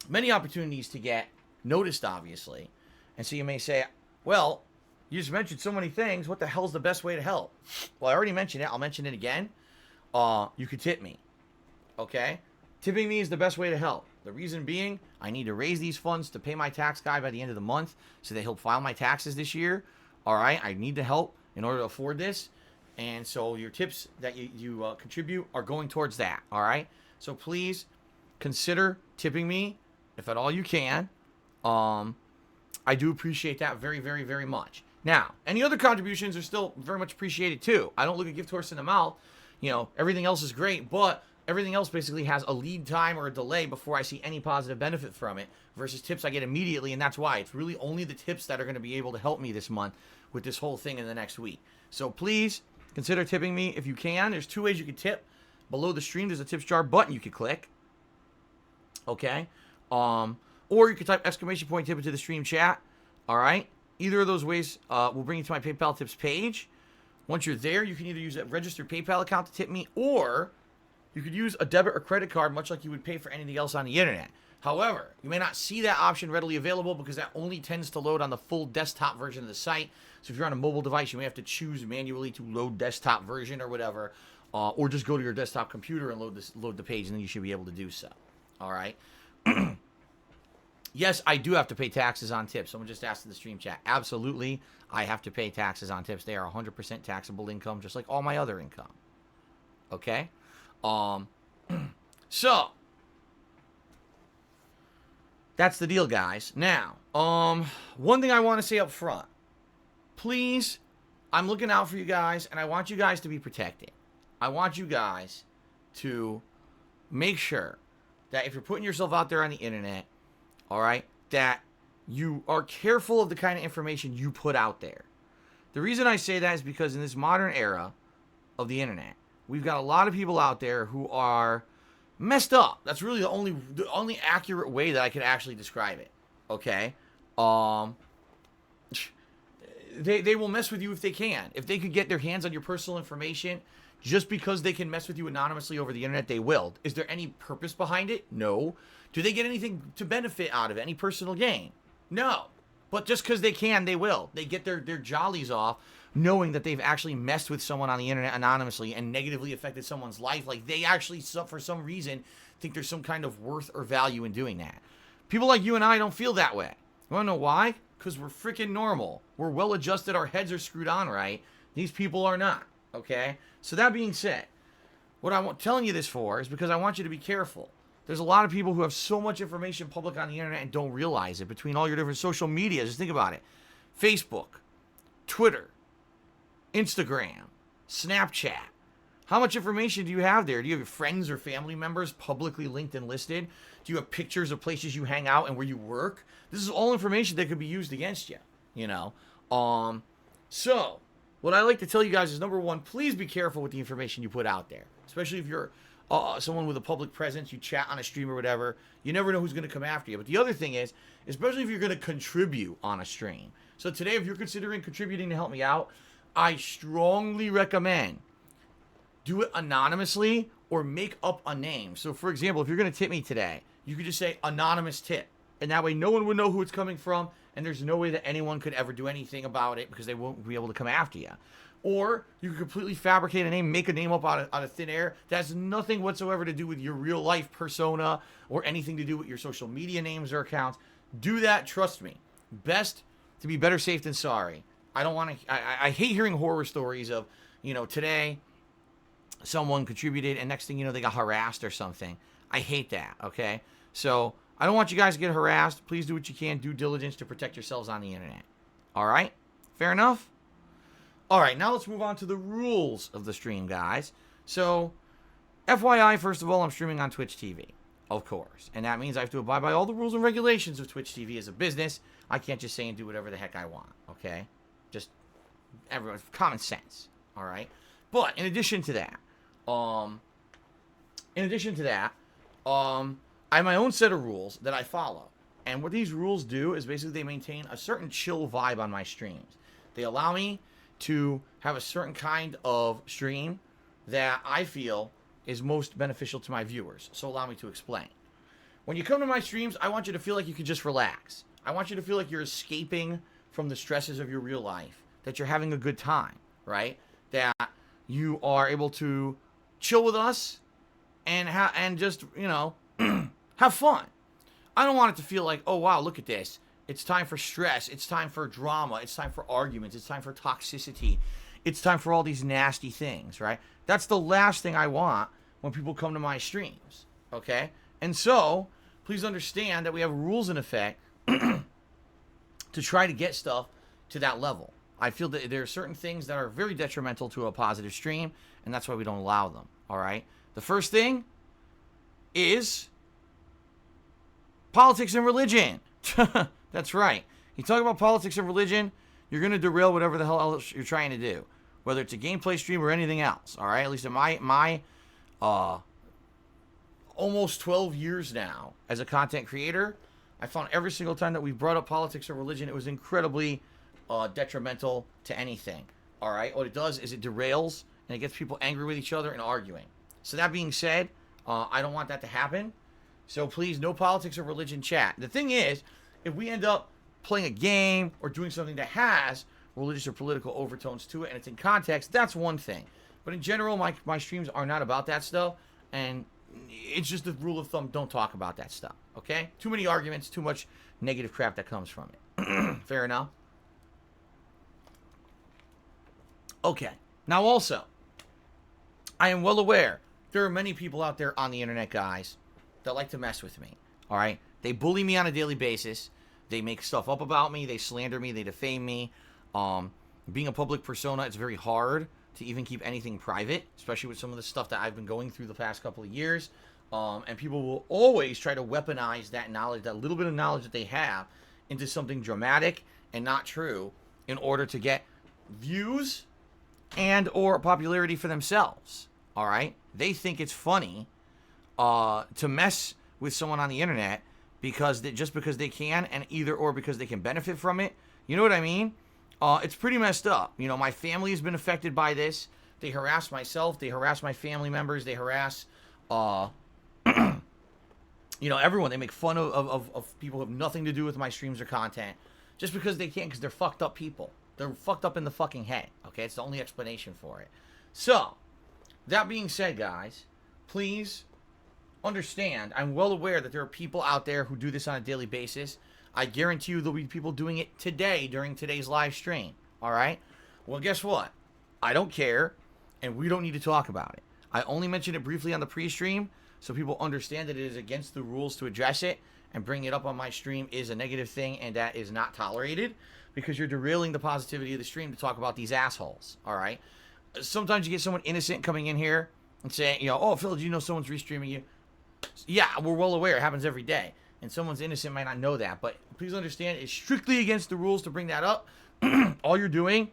many opportunities to get noticed, obviously. And so you may say, well, you just mentioned so many things. What the hell's the best way to help? Well, I already mentioned it. I'll mention it again. You could tip me, okay? Tipping me is the best way to help. The reason being, I need to raise these funds to pay my tax guy by the end of the month so that he'll file my taxes this year, all right? I need the help in order to afford this. And so your tips that you contribute are going towards that, all right? So please consider tipping me if at all you can. I do appreciate that very, very, very much. Now, any other contributions are still very much appreciated too. I don't look a gift horse in the mouth. You know, everything else is great, but everything else basically has a lead time or a delay before I see any positive benefit from it versus tips I get immediately, and that's why. It's really only the tips that are going to be able to help me this month with this whole thing in the next week. So please consider tipping me if you can. There's 2 ways you can tip. Below the stream, there's a tips jar button you can click. Okay? Or you can type exclamation point tip into the stream chat. All right? Either of those ways will bring you to my PayPal tips page. Once you're there, you can either use a registered PayPal account to tip me, or you could use a debit or credit card, much like you would pay for anything else on the internet. However, you may not see that option readily available because that only tends to load on the full desktop version of the site. So if you're on a mobile device, you may have to choose manually to load desktop version or whatever, or just go to your desktop computer and load the page, and then you should be able to do so. All right. Yes, I do have to pay taxes on tips. Someone just asked in the stream chat. Absolutely, I have to pay taxes on tips. They are 100% taxable income, just like all my other income. Okay? So that's the deal, guys. Now, one thing I want to say up front. Please, I'm looking out for you guys, and I want you guys to be protected. I want you guys to make sure that if you're putting yourself out there on the internet, all right, that you are careful of the kind of information you put out there. The reason I say that is because in this modern era of the internet, we've got a lot of people out there who are messed up. That's really the only accurate way that I can actually describe it. Okay? They will mess with you if they can. If they could get their hands on your personal information just because they can mess with you anonymously over the internet, they will. Is there any purpose behind it? No. Do they get anything to benefit out of it? Any personal gain? No. But just because they can, they will. They get their jollies off knowing that they've actually messed with someone on the internet anonymously and negatively affected someone's life. Like, they actually, for some reason, think there's some kind of worth or value in doing that. People like you and I don't feel that way. You want to know why? Because we're freaking normal. We're well adjusted. Our heads are screwed on right. These people are not. Okay? So that being said, what I'm telling you this for is because I want you to be careful. There's a lot of people who have so much information public on the internet and don't realize it. Between all your different social media, just think about it. Facebook, Twitter, Instagram, Snapchat. How much information do you have there? Do you have your friends or family members publicly linked and listed? Do you have pictures of places you hang out and where you work? This is all information that could be used against you, you know. So what I like to tell you guys is, number one, please be careful with the information you put out there, especially if you're someone with a public presence, you chat on a stream or whatever. You never know who's going to come after you. But the other thing is, especially if you're going to contribute on a stream. So today, if you're considering contributing to help me out, I strongly recommend do it anonymously or make up a name. So, for example, if you're going to tip me today, you could just say anonymous tip. And that way no one would know who it's coming from, and there's no way that anyone could ever do anything about it because they won't be able to come after you. Or you could completely fabricate a name, make a name up out of thin air that has nothing whatsoever to do with your real life persona or anything to do with your social media names or accounts. Do that, trust me. Best to be better safe than sorry. I don't want to, I hate hearing horror stories of, you know, today someone contributed and next thing you know they got harassed or something. I hate that, okay? So I don't want you guys to get harassed. Please do what you can, due diligence to protect yourselves on the internet. All right? Fair enough? All right, now let's move on to the rules of the stream, guys. So, FYI, first of all, I'm streaming on Twitch TV, of course. And that means I have to abide by all the rules and regulations of Twitch TV as a business. I can't just say and do whatever the heck I want, okay? Just everyone, common sense, all right? But in addition to that, I have my own set of rules that I follow. And what these rules do is basically they maintain a certain chill vibe on my streams. They allow me to have a certain kind of stream that I feel is most beneficial to my viewers. So allow me to explain. When you come to my streams, I want you to feel like you can just relax. I want you to feel like you're escaping from the stresses of your real life, that you're having a good time, right? That you are able to chill with us and just, you know, have fun. I don't want it to feel like, oh, wow, look at this. It's time for stress. It's time for drama. It's time for arguments. It's time for toxicity. It's time for all these nasty things, right? That's the last thing I want when people come to my streams, okay? And so, please understand that we have rules in effect to try to get stuff to that level. I feel that there are certain things that are very detrimental to a positive stream, and that's why we don't allow them, all right? The first thing is politics and religion. That's right. You talk about politics and religion, you're going to derail whatever the hell else you're trying to do, whether it's a gameplay stream or anything else. All right, at least in my almost 12 years now as a content creator, I found every single time that we brought up politics or religion, it was incredibly detrimental to anything. All right, what it does is it derails and it gets people angry with each other and arguing. So that being said, I don't want that to happen. So please, no politics or religion chat. The thing is, if we end up playing a game or doing something that has religious or political overtones to it and it's in context, that's one thing. But in general, my streams are not about that stuff. And it's just the rule of thumb, don't talk about that stuff. Okay? Too many arguments, too much negative crap that comes from it. Fair enough? Okay. Now also, I am well aware there are many people out there on the internet, guys, that like to mess with me. All right? They bully me on a daily basis. They make stuff up about me. They slander me. They defame me. Being a public persona, it's very hard to even keep anything private, especially with some of the stuff that I've been going through the past couple of years. And people will always try to weaponize that knowledge, that little bit of knowledge that they have, into something dramatic and not true in order to get views and or popularity for themselves. All right? They think it's funny to mess with someone on the internet because just because they can, and either or because they can benefit from it. You know what I mean? It's pretty messed up. You know, my family has been affected by this. They harass myself. They harass my family members. They harass, everyone. They make fun of people who have nothing to do with my streams or content just because they can, because they're fucked up people. They're fucked up in the fucking head. Okay, it's the only explanation for it. So, that being said, guys, please understand, I'm well aware that there are people out there who do this on a daily basis. I guarantee you there'll be people doing it today during today's live stream. All right? Well, guess what? I don't care, and we don't need to talk about it. I only mentioned it briefly on the pre-stream so people understand that it is against the rules to address it, and bring it up on my stream is a negative thing, and that is not tolerated because you're derailing the positivity of the stream to talk about these assholes. All right? Sometimes you get someone innocent coming in here and saying, oh, Phil, do you know someone's restreaming you? Yeah, we're well aware. It happens every day. And someone's innocent might not know that. But please understand, it's strictly against the rules to bring that up. All you're doing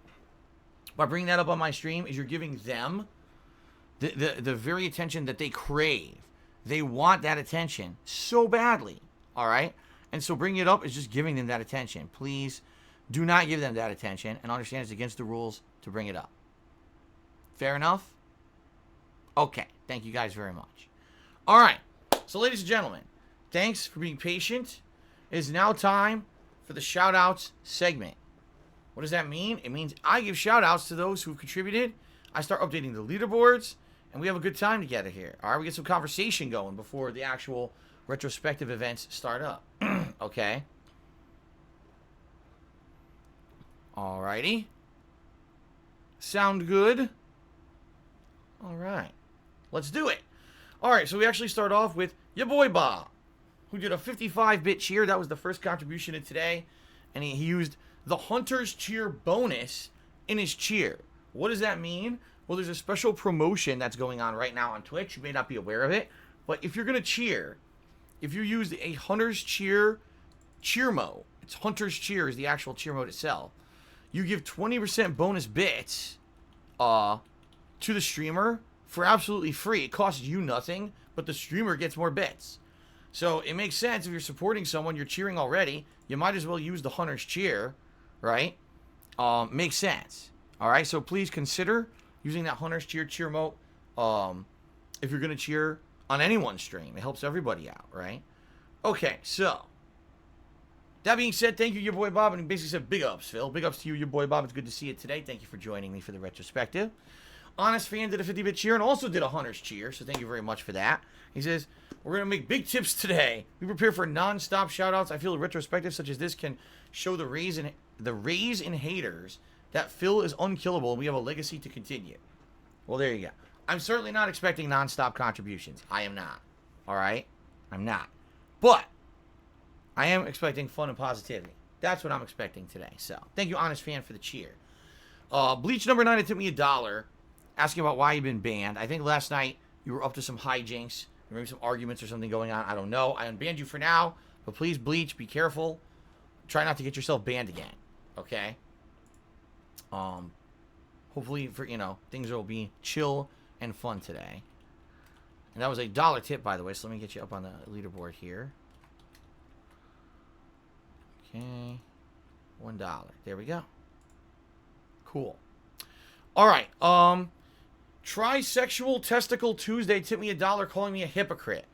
by bringing that up on my stream is you're giving them the very attention that they crave. They want that attention so badly. All right? And so bringing it up is just giving them that attention. Please do not give them that attention and understand it's against the rules to bring it up. Fair enough? Okay. Thank you guys very much. All right. So, ladies and gentlemen, thanks for being patient. It is now time for the shout-outs segment. What does that mean? It means I give shout-outs to those who've contributed. I start updating the leaderboards, and we have a good time together here. All right, we get some conversation going before the actual retrospective events start up. Okay? All righty. Sound good? All right. Let's do it. All right, so we actually start off with your boy Bob, who did a 55-bit cheer. That was the first contribution of today. And he used the Hunter's Cheer bonus in his cheer. What does that mean? Well, there's a special promotion that's going on right now on Twitch. You may not be aware of it. But if you're going to cheer, if you use a Hunter's Cheer mode, it's Hunter's Cheer is the actual cheer mode itself. You give 20% bonus bits to the streamer for absolutely free. It costs you nothing, but the streamer gets more bits. So it makes sense if you're supporting someone, you're cheering already, you might as well use the Hunter's Cheer, right? Makes sense. All right, so please consider using that Hunter's cheer mode if you're going to cheer on anyone's stream. It helps everybody out, right? Okay, so that being said, thank you, your boy Bob. And he basically said, big ups, Phil. Big ups to you, your boy Bob. It's good to see you today. Thank you for joining me for the retrospective. Honest Fan did a 50-bit cheer and also did a Hunter's Cheer, so thank you very much for that. He says, we're going to make big tips today. We prepare for non-stop shout-outs. I feel a retrospective such as this can show the raise in haters that Phil is unkillable and we have a legacy to continue. Well, there you go. I'm certainly not expecting non-stop contributions. I am not. All right? I'm not. But I am expecting fun and positivity. That's what I'm expecting today. So, thank you, Honest Fan, for the cheer. Bleach number 9, it took me $1. Asking about why you've been banned. I think last night you were up to some hijinks. Maybe some arguments or something going on. I don't know. I unbanned you for now. But please, Bleach, be careful. Try not to get yourself banned again. Okay? Hopefully, things will be chill and fun today. And that was a $1 tip, by the way. So let me get you up on the leaderboard here. Okay. $1. There we go. Cool. All right. Trisexual Testicle Tuesday tipped me $1 calling me a hypocrite.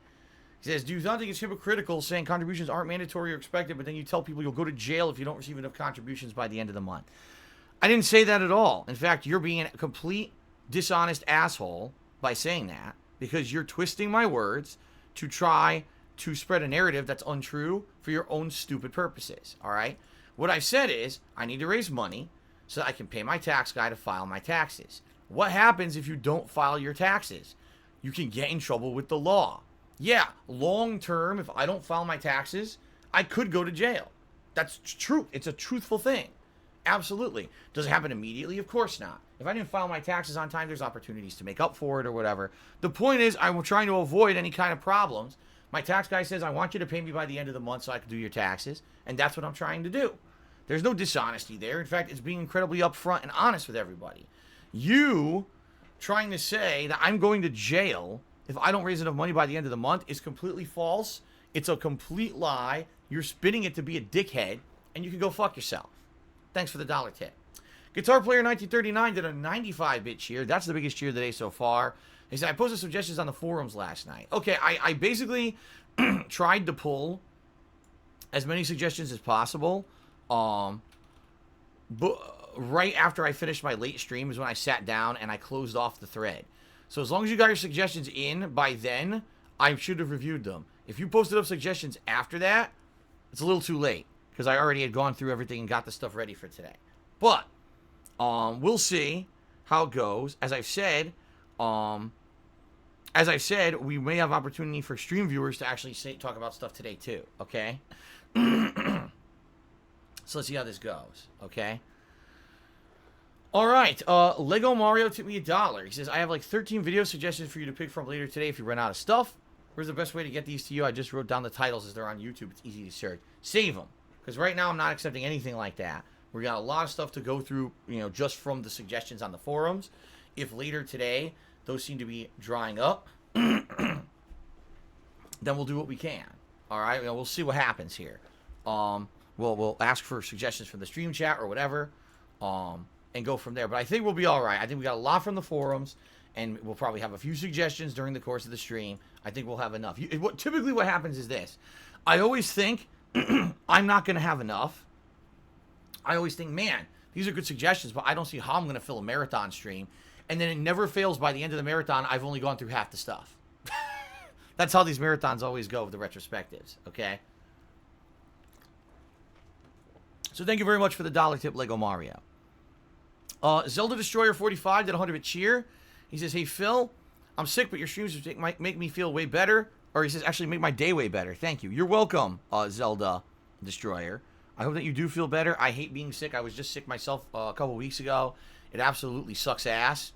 He says, do you not think it's hypocritical saying contributions aren't mandatory or expected, but then you tell people you'll go to jail if you don't receive enough contributions by the end of the month? I didn't say that at all. In fact, you're being a complete dishonest asshole by saying that because you're twisting my words to try to spread a narrative that's untrue for your own stupid purposes, all right? What I've said is I need to raise money so that I can pay my tax guy to file my taxes. What happens if you don't file your taxes? You can get in trouble with the law. Yeah, long term, if I don't file my taxes, I could go to jail. That's true. It's a truthful thing. Absolutely. Does it happen immediately? Of course not. If I didn't file my taxes on time, there's opportunities to make up for it or whatever. The point is, I'm trying to avoid any kind of problems. My tax guy says, I want you to pay me by the end of the month so I can do your taxes. And that's what I'm trying to do. There's no dishonesty there. In fact, it's being incredibly upfront and honest with everybody. You trying to say that I'm going to jail if I don't raise enough money by the end of the month is completely false. It's a complete lie. You're spinning it to be a dickhead, and you can go fuck yourself. Thanks for the dollar tip. Guitar Player 1939 did a 95-bit cheer. That's the biggest cheer of the day so far. He said, I posted suggestions on the forums last night. Okay, I basically tried to pull as many suggestions as possible. But right after I finished my late stream is when I sat down and I closed off the thread. So as long as you got your suggestions in by then, I should have reviewed them. If you posted up suggestions after that, it's a little too late because I already had gone through everything and got the stuff ready for today. But we'll see how it goes. As I've said, we may have opportunity for stream viewers to actually talk about stuff today too. Okay. So let's see how this goes. Okay. All right. Lego Mario tipped me $1. He says, I have like 13 video suggestions for you to pick from later today if you run out of stuff. Where's the best way to get these to you? I just wrote down the titles as they're on YouTube. It's easy to search. Save them. Because right now I'm not accepting anything like that. We got a lot of stuff to go through, just from the suggestions on the forums. If later today those seem to be drying up, then we'll do what we can. All right? We'll see what happens here. We'll ask for suggestions from the stream chat or whatever, and go from there. But I think we'll be all right. I think we got a lot from the forums, and we'll probably have a few suggestions during the course of the stream. I think we'll have enough. Typically what happens is this. I always think I'm not going to have enough. I always think, man, these are good suggestions, but I don't see how I'm going to fill a marathon stream. And then it never fails. By the end of the marathon, I've only gone through half the stuff. That's how these marathons always go with the retrospectives, okay? So thank you very much for the dollar tip, Lego Mario. Zelda Destroyer 45 did a 100-bit cheer. He says, hey, Phil, I'm sick, but your streams might make me feel way better. Or he says, actually make my day way better. Thank you. You're welcome, Zelda Destroyer. I hope that you do feel better. I hate being sick. I was just sick myself a couple weeks ago. It absolutely sucks ass.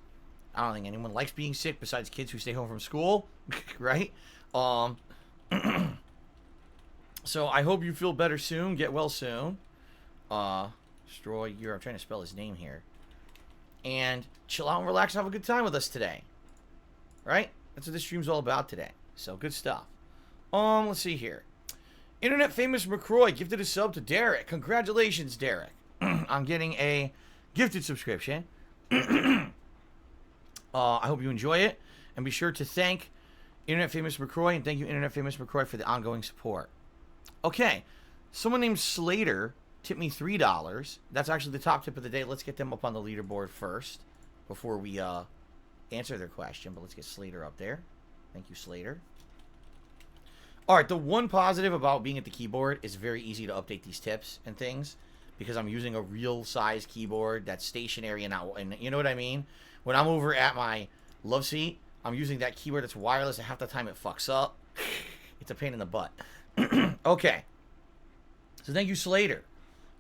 I don't think anyone likes being sick besides kids who stay home from school, right? So I hope you feel better soon. Get well soon. Destroyer, I'm trying to spell his name here. And chill out and relax and have a good time with us today. Right? That's what this stream's all about today. So good stuff. Let's see here. Internet famous McCroy gifted a sub to Derek. Congratulations, Derek. I'm getting a gifted subscription. I hope you enjoy it. And be sure to thank Internet famous McCroy. And thank you, Internet famous McCroy, for the ongoing support. Okay. Someone named Slater tipped me $3. That's actually the top tip of the day. Let's get them up on the leaderboard first before we answer their question. But let's get Slater up there. Thank you, Slater. All right, the one positive about being at the keyboard is very easy to update these tips and things because I'm using a real size keyboard that's stationary and you know what I mean? When I'm over at my love seat, I'm using that keyboard that's wireless and half the time it fucks up. It's a pain in the butt. Okay. So thank you, Slater,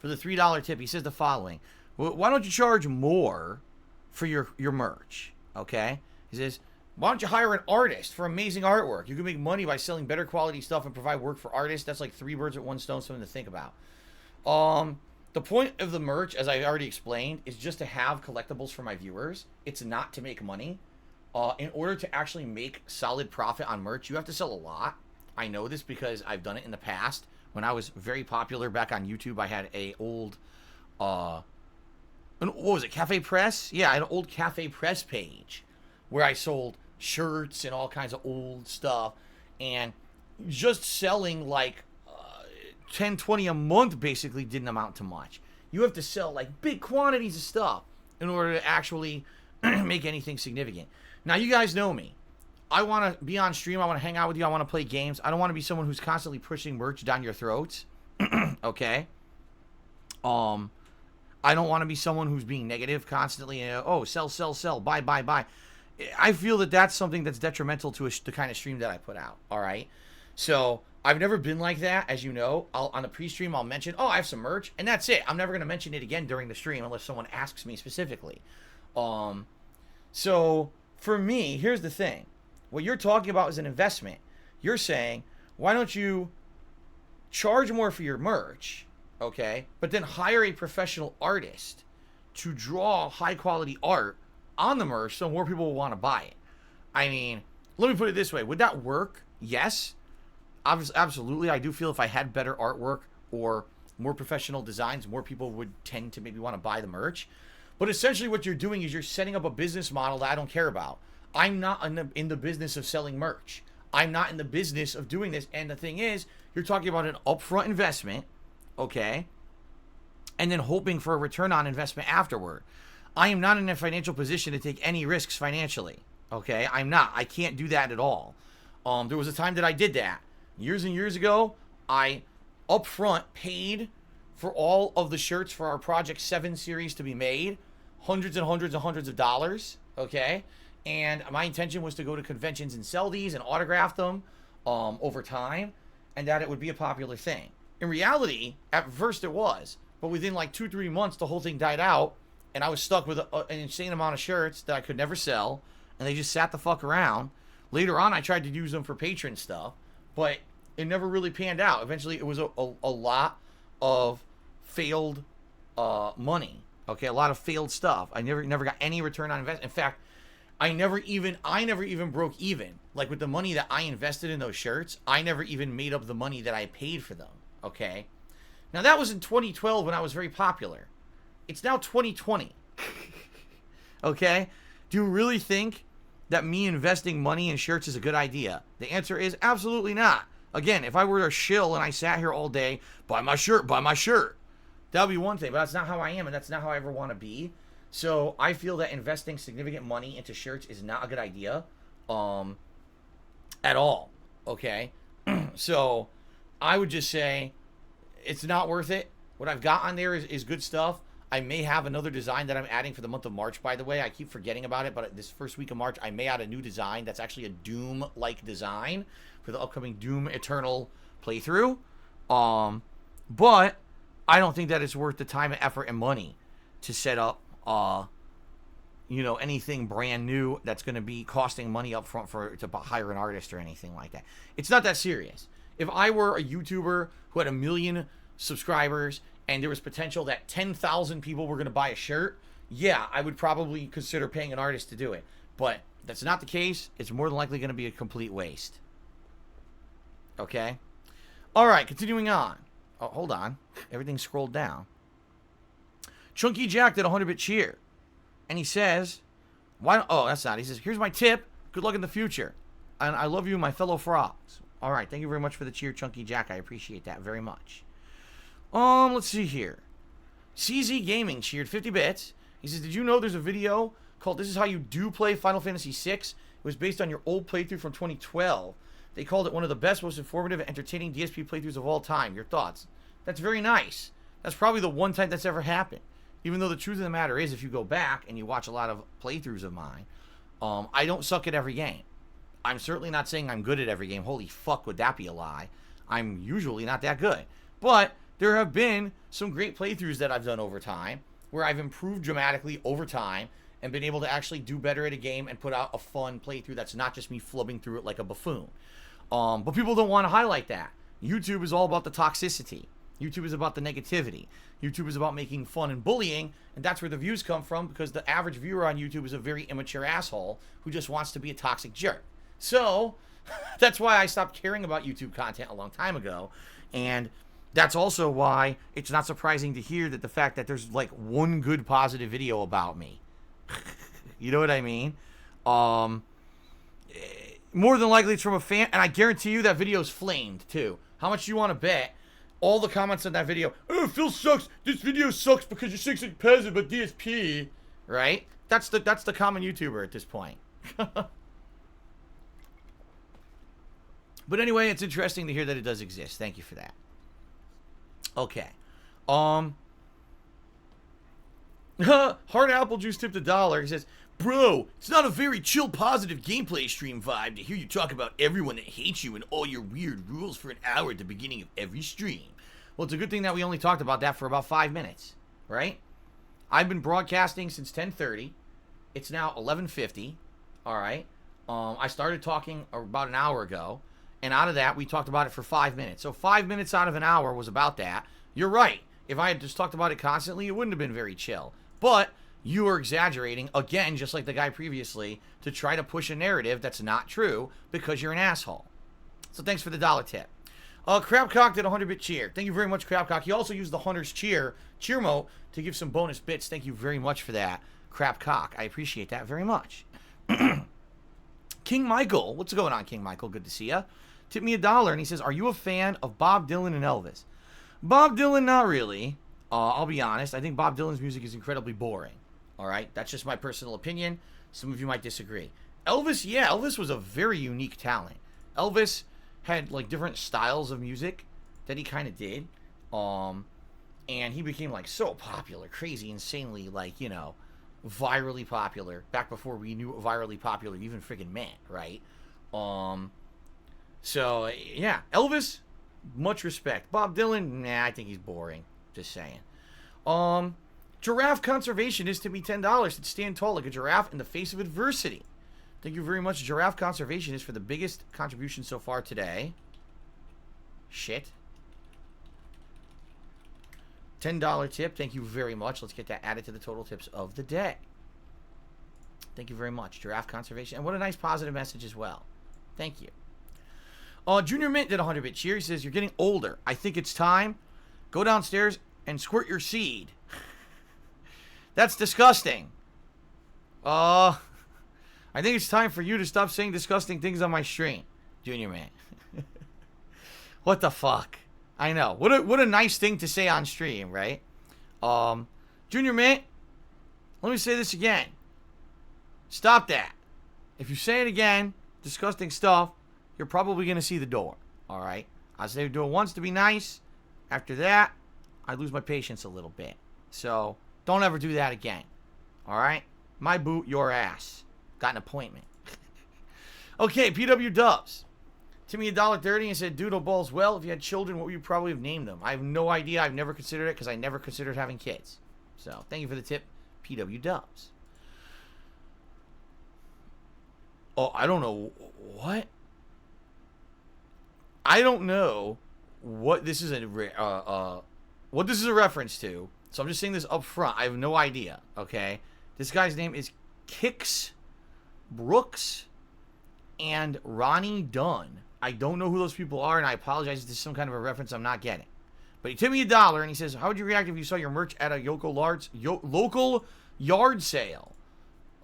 for the $3 tip. He says the following. Why don't you charge more for your merch? Okay? He says, why don't you hire an artist for amazing artwork? You can make money by selling better quality stuff and provide work for artists. That's like 3 birds with 1 stone, something to think about. The point of the merch, as I already explained, is just to have collectibles for my viewers. It's not to make money. In order to actually make solid profit on merch, you have to sell a lot. I know this because I've done it in the past. When I was very popular back on YouTube, I had a old, what was it, Cafe Press? Yeah, I had an old Cafe Press page where I sold shirts and all kinds of old stuff, and just selling like 10, 20 a month basically didn't amount to much. You have to sell like big quantities of stuff in order to actually make anything significant. Now, you guys know me. I want to be on stream. I want to hang out with you. I want to play games. I don't want to be someone who's constantly pushing merch down your throats. Okay? I don't want to be someone who's being negative constantly. Oh, sell, sell, sell, buy, buy, buy. I feel that that's something that's detrimental to the kind of stream that I put out. All right. So I've never been like that, as you know. On the pre-stream, I'll mention, oh, I have some merch, and that's it. I'm never going to mention it again during the stream unless someone asks me specifically. So for me, here's the thing. What you're talking about is an investment. You're saying, why don't you charge more for your merch, okay, but then hire a professional artist to draw high-quality art on the merch so more people will want to buy it. I mean, let me put it this way. Would that work? Yes. Absolutely. I do feel if I had better artwork or more professional designs, more people would tend to maybe want to buy the merch. But essentially what you're doing is you're setting up a business model that I don't care about. I'm not in the business of selling merch. I'm not in the business of doing this. And the thing is, you're talking about an upfront investment, okay, and then hoping for a return on investment afterward. I am not in a financial position to take any risks financially, okay? I'm not. I can't do that at all. There was a time that I did that. Years and years ago, I upfront paid for all of the shirts for our Project 7 series to be made, hundreds and hundreds and hundreds of dollars, okay? And my intention was to go to conventions and sell these and autograph them over time, and that it would be a popular thing. In reality, at first it was, but within like 2-3 months, the whole thing died out, and I was stuck with an insane amount of shirts that I could never sell, and they just sat the fuck around. Later on, I tried to use them for patron stuff, but it never really panned out. Eventually, it was a lot of failed money. Okay, a lot of failed stuff. I never got any return on investment. In fact, I never even broke even. Like with the money that I invested in those shirts, I never even made up the money that I paid for them. Okay, now that was in 2012 when I was very popular. It's now 2020. Okay, do you really think that me investing money in shirts is a good idea? The answer is absolutely not. Again, if I were a shill and I sat here all day, buy my shirt, that would be one thing, but that's not how I am, and that's not how I ever want to be. So I feel that investing significant money into shirts is not a good idea at all, okay? So I would just say it's not worth it. What I've got on there is good stuff. I may have another design that I'm adding for the month of March, by the way. I keep forgetting about it, but this first week of March, I may add a new design that's actually a Doom-like design for the upcoming Doom Eternal playthrough. But I don't think that it's worth the time and effort and money to set up, anything brand new that's going to be costing money up front to hire an artist or anything like that. It's not that serious. If I were a YouTuber who had 1 million subscribers and there was potential that 10,000 people were going to buy a shirt, yeah, I would probably consider paying an artist to do it. But that's not the case. It's more than likely going to be a complete waste. Okay? All right, continuing on. Oh, hold on. Everything scrolled down. Chunky Jack did a 100-bit cheer. And he says, that's not. He says, here's my tip. Good luck in the future. And I love you, my fellow frogs. All right, thank you very much for the cheer, Chunky Jack. I appreciate that very much. Let's see here. CZ Gaming cheered 50 bits. He says, did you know there's a video called This Is How You Do Play Final Fantasy VI? It was based on your old playthrough from 2012. They called it one of the best, most informative, and entertaining DSP playthroughs of all time. Your thoughts? That's very nice. That's probably the one time that's ever happened. Even though the truth of the matter is, if you go back and you watch a lot of playthroughs of mine, I don't suck at every game. I'm certainly not saying I'm good at every game. Holy fuck, would that be a lie? I'm usually not that good. But there have been some great playthroughs that I've done over time where I've improved dramatically over time and been able to actually do better at a game and put out a fun playthrough that's not just me flubbing through it like a buffoon. But people don't want to highlight that. YouTube is all about the toxicity. YouTube is about the negativity. YouTube is about making fun and bullying, and that's where the views come from, because the average viewer on YouTube is a very immature asshole who just wants to be a toxic jerk. So that's why I stopped caring about YouTube content a long time ago, and that's also why it's not surprising to hear that the fact that there's like one good positive video about me. You know what I mean? More than likely it's from a fan, and I guarantee you that video's flamed too. How much do you want to bet? All the comments on that video, oh, Phil sucks. This video sucks because you're 6 peasant, but DSP, right? That's the common YouTuber at this point. But anyway, it's interesting to hear that it does exist. Thank you for that. Okay. Hard Apple Juice tipped $1. He says, bro, it's not a very chill, positive gameplay stream vibe to hear you talk about everyone that hates you and all your weird rules for an hour at the beginning of every stream. Well, it's a good thing that we only talked about that for about 5 minutes, right? I've been broadcasting since 10:30. It's now 11:50, all right? I started talking about an hour ago, and out of that, we talked about it for 5 minutes. So 5 minutes out of an hour was about that. You're right. If I had just talked about it constantly, it wouldn't have been very chill. But you are exaggerating, again, just like the guy previously, to try to push a narrative that's not true because you're an asshole. So thanks for the $1 tip. Crabcock did a 100-bit cheer. Thank you very much, Crabcock. He also used the Hunter's cheer mo to give some bonus bits. Thank you very much for that, Crabcock. I appreciate that very much. King Michael, what's going on, King Michael? Good to see ya. Tip me $1, and he says, are you a fan of Bob Dylan and Elvis? Bob Dylan, not really. I'll be honest. I think Bob Dylan's music is incredibly boring. All right? That's just my personal opinion. Some of you might disagree. Elvis, yeah, Elvis was a very unique talent. Elvis had, like, different styles of music that he kind of did. And he became, like, so popular, crazy, insanely, like, you know, virally popular. Back before we knew what virally popular even friggin' meant, right? So, yeah, Elvis, much respect. Bob Dylan, nah, I think he's boring. Just saying. Giraffe Conservationist to me $10 to stand tall like a giraffe in the face of adversity. Thank you very much, Giraffe Conservationist, for the biggest contribution so far today. Shit. $10 tip. Thank you very much. Let's get that added to the total tips of the day. Thank you very much, Giraffe Conservation. And what a nice positive message as well. Thank you. Junior Mint did a 100-bit cheer. He says, you're getting older. I think it's time. Go downstairs and squirt your seed. That's disgusting. I think it's time for you to stop saying disgusting things on my stream, Junior Mint. What the fuck? I know. What a nice thing to say on stream, right? Junior Mint, let me say this again. Stop that. If you say it again, disgusting stuff, you're probably going to see the door. All right? I say do it once to be nice. After that, I lose my patience a little bit. So, don't ever do that again. All right? My boot, your ass. Got an appointment. Okay, PW Dubs. To me, $1.30 and said, Doodle balls. Well, if you had children, what would you probably have named them? I have no idea. I've never considered it because I never considered having kids. So, thank you for the tip, PW Dubs. Oh, I don't know. What? I don't know what this is a reference to. So I'm just saying this up front. I have no idea. Okay, this guy's name is Kix Brooks and Ronnie Dunn. I don't know who those people are, and I apologize if this is some kind of a reference I'm not getting. But he tipped me $1, and he says, "How would you react if you saw your merch at a local yard sale?"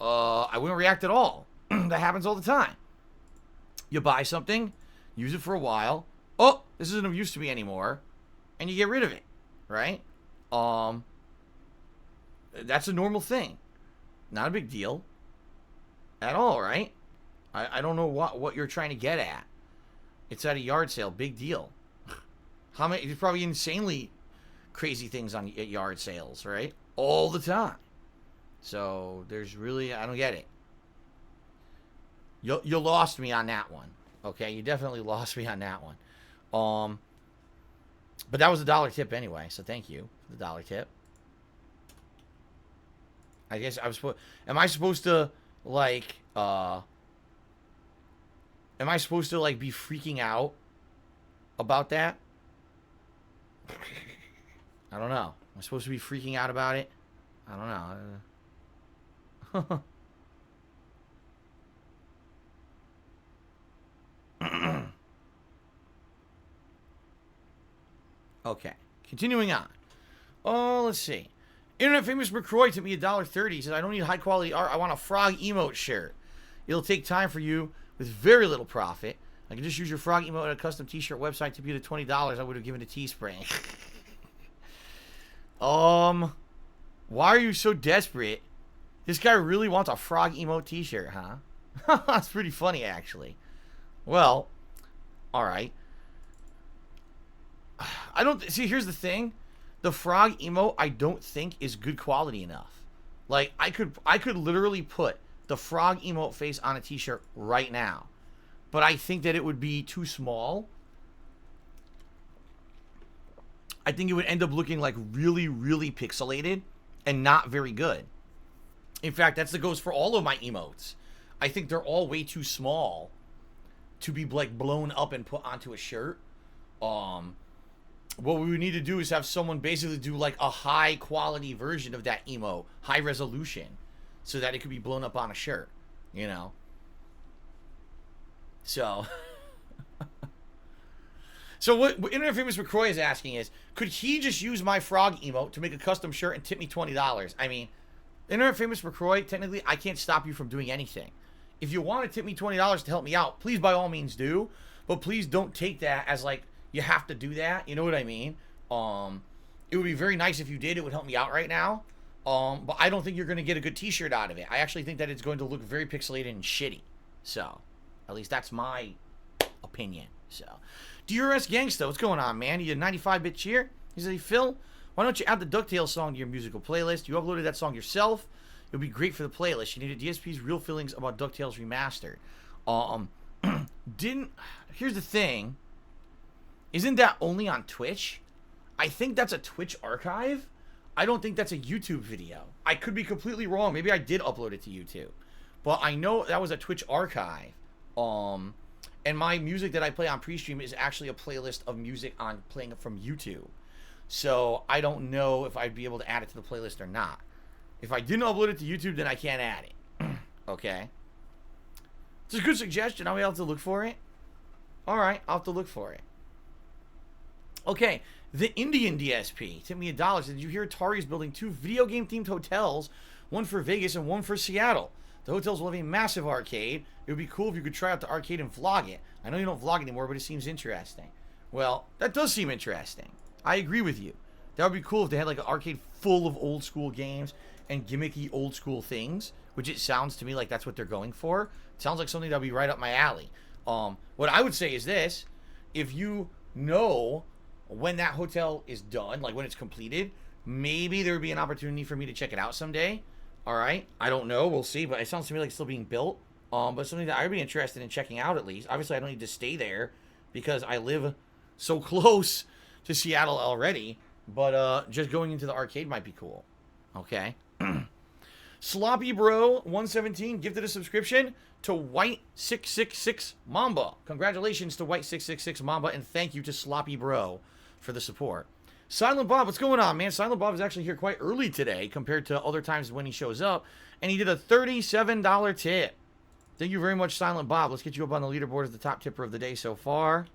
I wouldn't react at all. That happens all the time. You buy something, use it for a while. Oh, this isn't of use to me anymore, and you get rid of it, right? That's a normal thing. Not a big deal at all, right? I don't know what you're trying to get at. It's at a yard sale, big deal. How many? There's probably insanely crazy things at yard sales, right? All the time. So there's really, I don't get it. You lost me on that one. Okay, you definitely lost me on that one. But that was a $1 tip anyway, so thank you for the $1 tip. I guess I was supposed. Am I supposed to like? Am I supposed to like be freaking out about that? I don't know. Am I supposed to be freaking out about it? I don't know. Okay, continuing on. Oh, let's see. Internet famous McCroy took me $1.30. He says, I don't need high quality art. I want a frog emote shirt. It'll take time for you with very little profit. I can just use your frog emote at a custom t-shirt website to be the $20 I would have given to Teespring. Why are you so desperate? This guy really wants a frog emote t-shirt, huh? That's pretty funny, actually. Well, all right. I don't see. Here's the thing: the frog emote I don't think is good quality enough. Like, I could literally put the frog emote face on a t-shirt right now. But I think that it would be too small. I think it would end up looking like really, really pixelated and not very good. In fact, that's the goes for all of my emotes. I think they're all way too small to be like blown up and put onto a shirt. What we would need to do is have someone basically do like a high quality version of that emote, high resolution, so that it could be blown up on a shirt, you know? So, so what Internet Famous McCroy is asking is, could he just use my frog emote to make a custom shirt and tip me $20? I mean, Internet Famous McCroy, technically, I can't stop you from doing anything. If you want to tip me $20 to help me out, please by all means do. But please don't take that as like, you have to do that. You know what I mean? It would be very nice if you did. It would help me out right now. But I don't think you're going to get a good t-shirt out of it. I actually think that it's going to look very pixelated and shitty. So, at least that's my opinion. So, DRS Gangsta, what's going on, man? You a 95-bit cheer? He said, hey, Phil, why don't you add the DuckTales song to your musical playlist? You uploaded that song yourself. It would be great for the playlist. You needed DSP's real feelings about DuckTales Remastered. Here's the thing. Isn't that only on Twitch? I think that's a Twitch archive. I don't think that's a YouTube video. I could be completely wrong. Maybe I did upload it to YouTube. But I know that was a Twitch archive. And my music that I play on pre-stream is actually a playlist of music on playing it from YouTube. So I don't know if I'd be able to add it to the playlist or not. If I didn't upload it to YouTube, then I can't add it. Okay. It's a good suggestion. I'll have to look for it. Alright, I'll have to look for it. Okay, the Indian DSP. Tip me $1. Did you hear Atari is building 2 video game themed hotels? One for Vegas and one for Seattle. The hotels will have a massive arcade. It would be cool if you could try out the arcade and vlog it. I know you don't vlog anymore, but it seems interesting. Well, that does seem interesting. I agree with you. That would be cool if they had like an arcade full of old school games and gimmicky old school things, which it sounds to me like that's what they're going for. It sounds like something that would be right up my alley. What I would say is this. If you know when that hotel is done, like when it's completed, maybe there would be an opportunity for me to check it out someday. All right, I don't know, we'll see, but it sounds to me like it's still being built. But something that I'd be interested in checking out at least. Obviously, I don't need to stay there because I live so close to Seattle already. But just going into the arcade might be cool. Okay. Sloppy Bro 117 gifted a subscription to White 666 Mamba. Congratulations to White 666 Mamba, and thank you to Sloppy Bro for the support. Silent Bob, what's going on, man? Silent Bob is actually here quite early today compared to other times when he shows up, and he did a $37 tip. Thank you very much, Silent Bob. Let's get you up on the leaderboard as the top tipper of the day so far.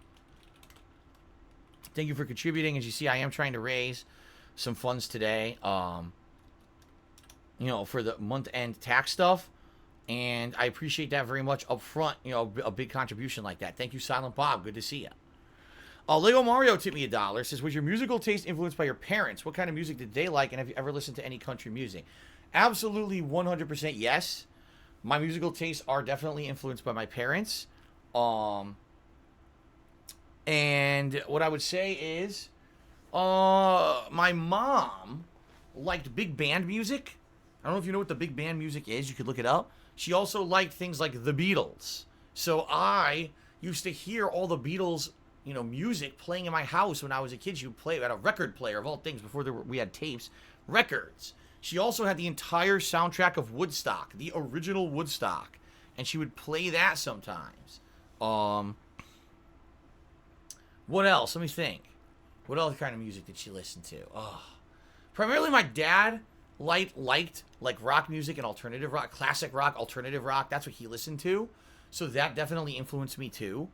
Thank you for contributing. As you see, I am trying to raise some funds today, you know, for the month-end tax stuff, and I appreciate that very much up front, you know, a big contribution like that. Thank you, Silent Bob. Good to see you. Lego Mario tipped me $1. Says, was your musical taste influenced by your parents? What kind of music did they like, and have you ever listened to any country music? Absolutely 100% yes. My musical tastes are definitely influenced by my parents. And what I would say is, my mom liked big band music. I don't know if you know what the big band music is. You could look it up. She also liked things like the Beatles. So I used to hear all the Beatles, you know, music playing in my house when I was a kid. She would play at a record player of all things before we had tapes, records. She also had the entire soundtrack of Woodstock, the original Woodstock, and she would play that sometimes. What else? Let me think. What other kind of music did she listen to? Primarily my dad liked like rock music and alternative rock, classic rock, alternative rock. That's what he listened to. So that definitely influenced me too.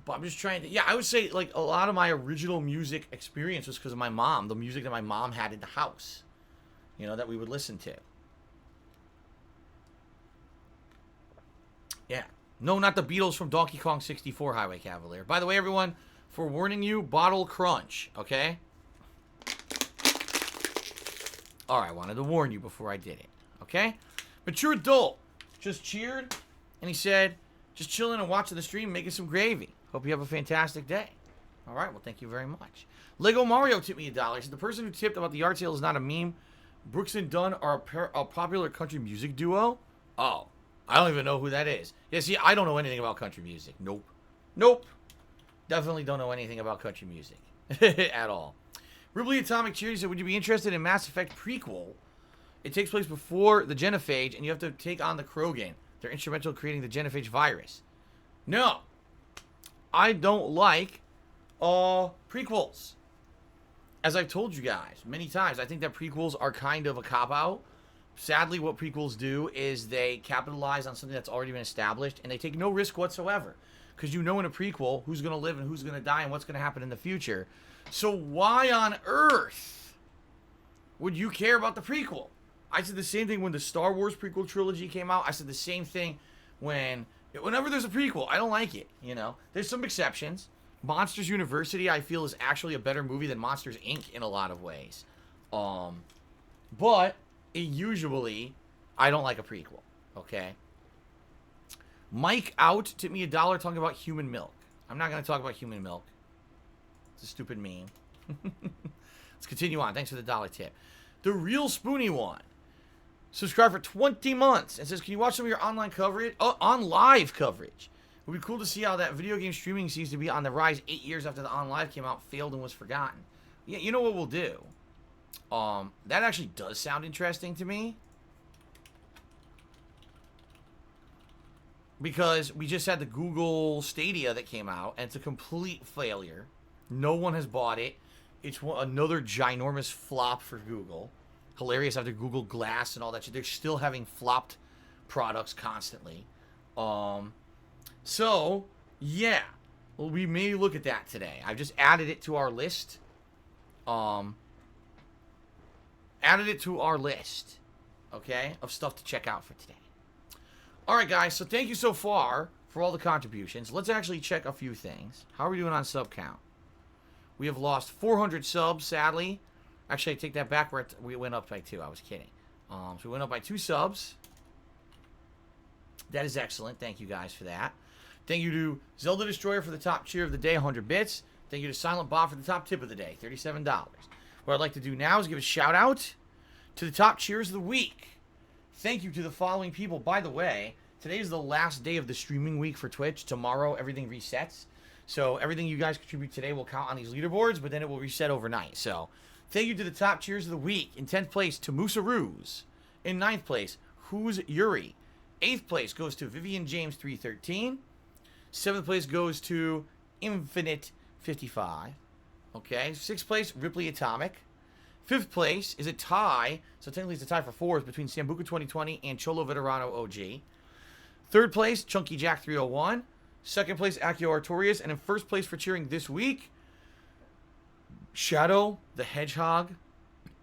But I'm just trying to, yeah, I would say like a lot of my original music experience was because of my mom, the music that my mom had in the house, you know, that we would listen to. Yeah. No, not the Beatles from Donkey Kong 64, Highway Cavalier. By the way, everyone, for warning you, bottle crunch, okay? Alright, I wanted to warn you before I did it, okay? Mature adult just cheered, and he said, just chilling and watching the stream, making some gravy. Hope you have a fantastic day. All right, well, thank you very much. Lego Mario tipped me $1. He said, the person who tipped about the yard sale is not a meme. Brooks and Dunn are a popular country music duo. Oh, I don't even know who that is. Yeah, see, I don't know anything about country music. Nope. Nope. Definitely don't know anything about country music at all. Ripley Atomic Cheers said, would you be interested in Mass Effect prequel? It takes place before the genophage, and you have to take on the Krogan. They're instrumental in creating the genophage virus. No. I don't like prequels. As I've told you guys many times, I think that prequels are kind of a cop-out. Sadly, what prequels do is they capitalize on something that's already been established, and they take no risk whatsoever. Because you know in a prequel who's going to live and who's going to die and what's going to happen in the future. So why on earth would you care about the prequel? I said the same thing when the Star Wars prequel trilogy came out. I said the same thing whenever there's a prequel. I don't like it, you know. There's some exceptions. Monsters University, I feel, is actually a better movie than Monsters, Inc. in a lot of ways. But usually, I don't like a prequel, okay? Mike Out tipped me $1 talking about human milk. I'm not going to talk about human milk. It's a stupid meme. Let's continue on. Thanks for the $1 tip. The Real Spoony One subscribed for 20 months and says, can you watch some of your online coverage? On live coverage. It would be cool to see how that video game streaming seems to be on the rise 8 years after the On Live came out, failed, and was forgotten. Yeah, you know what we'll do? That actually does sound interesting to me. Because we just had the Google Stadia that came out, and it's a complete failure. No one has bought it. It's another ginormous flop for Google. Hilarious after Google Glass and all that shit. They're still having flopped products constantly. So, yeah. Well, we may look at that today. I've just added it to our list. Added it to our list, okay, of stuff to check out for today. All right, guys, so thank you so far for all the contributions. Let's actually check a few things. How are we doing on sub count? We have lost 400 subs, sadly. Actually, I take that back. We went up by 2. I was kidding. So we went up by 2 subs. That is excellent. Thank you guys for that. Thank you to Zelda Destroyer for the top cheer of the day, 100 bits. Thank you to Silent Bob for the top tip of the day, $37. What I'd like to do now is give a shout out to the top cheers of the week. Thank you to the following people. By the way, today is the last day of the streaming week for Twitch. Tomorrow, everything resets. So everything you guys contribute today will count on these leaderboards, but then it will reset overnight. So thank you to the top cheers of the week. In 10th place, to Musa Ruse. In 9th place, Who's Yuri. 8th place goes to Vivian James 313. 7th place goes to Infinite 55. Okay. 6th place, Ripley Atomic. 5th place is a tie. So technically it's a tie for 4th between Sambuca 2020 and Cholo Veterano OG. 3rd place, Chunky Jack 301. 2nd place, Akio Artorias. And in 1st place for cheering this week, Shadow the Hedgehog.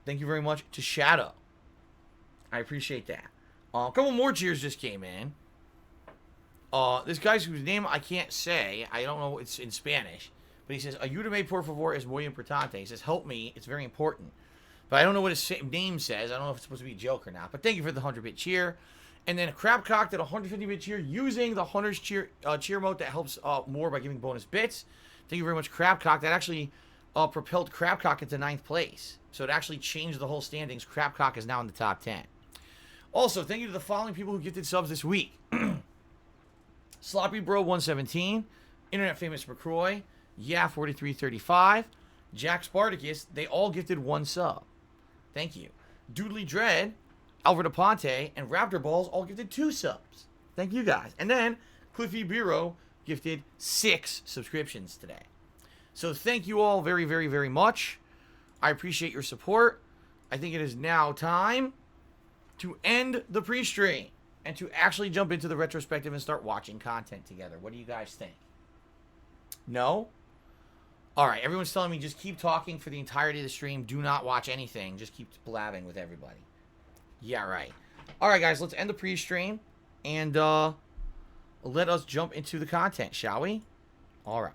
Thank you very much to Shadow. I appreciate that. A couple more cheers just came in. This guy's whose name I can't say. I don't know. It's in Spanish. But he says, ayúdame por favor es muy importante. He says, help me. It's very important. But I don't know what his name says. I don't know if it's supposed to be a joke or not. But thank you for the 100-bit cheer. And then Crabcock did a 150-bit cheer using the Hunter's cheer mode that helps more by giving bonus bits. Thank you very much, Crabcock. That actually propelled Crabcock into 9th place. So it actually changed the whole standings. Crabcock is now in the top 10. Also, thank you to the following people who gifted subs this week. Sloppy Bro 117, Internet Famous McCroy, Yeah 4335, Jack Spartacus. They all gifted 1 sub. Thank you. Doodly Dread, Alfred Aponte, and Raptor Balls all gifted 2 subs. Thank you guys. And then Cliffy Bureau gifted 6 subscriptions today. So thank you all very, very, very much. I appreciate your support. I think it is now time to end the pre-stream and to actually jump into the retrospective and start watching content together. What do you guys think? No? All right, everyone's telling me just keep talking for the entirety of the stream. Do not watch anything. Just keep blabbing with everybody. Yeah, right. All right, guys, let's end the pre-stream and let us jump into the content, shall we? All right.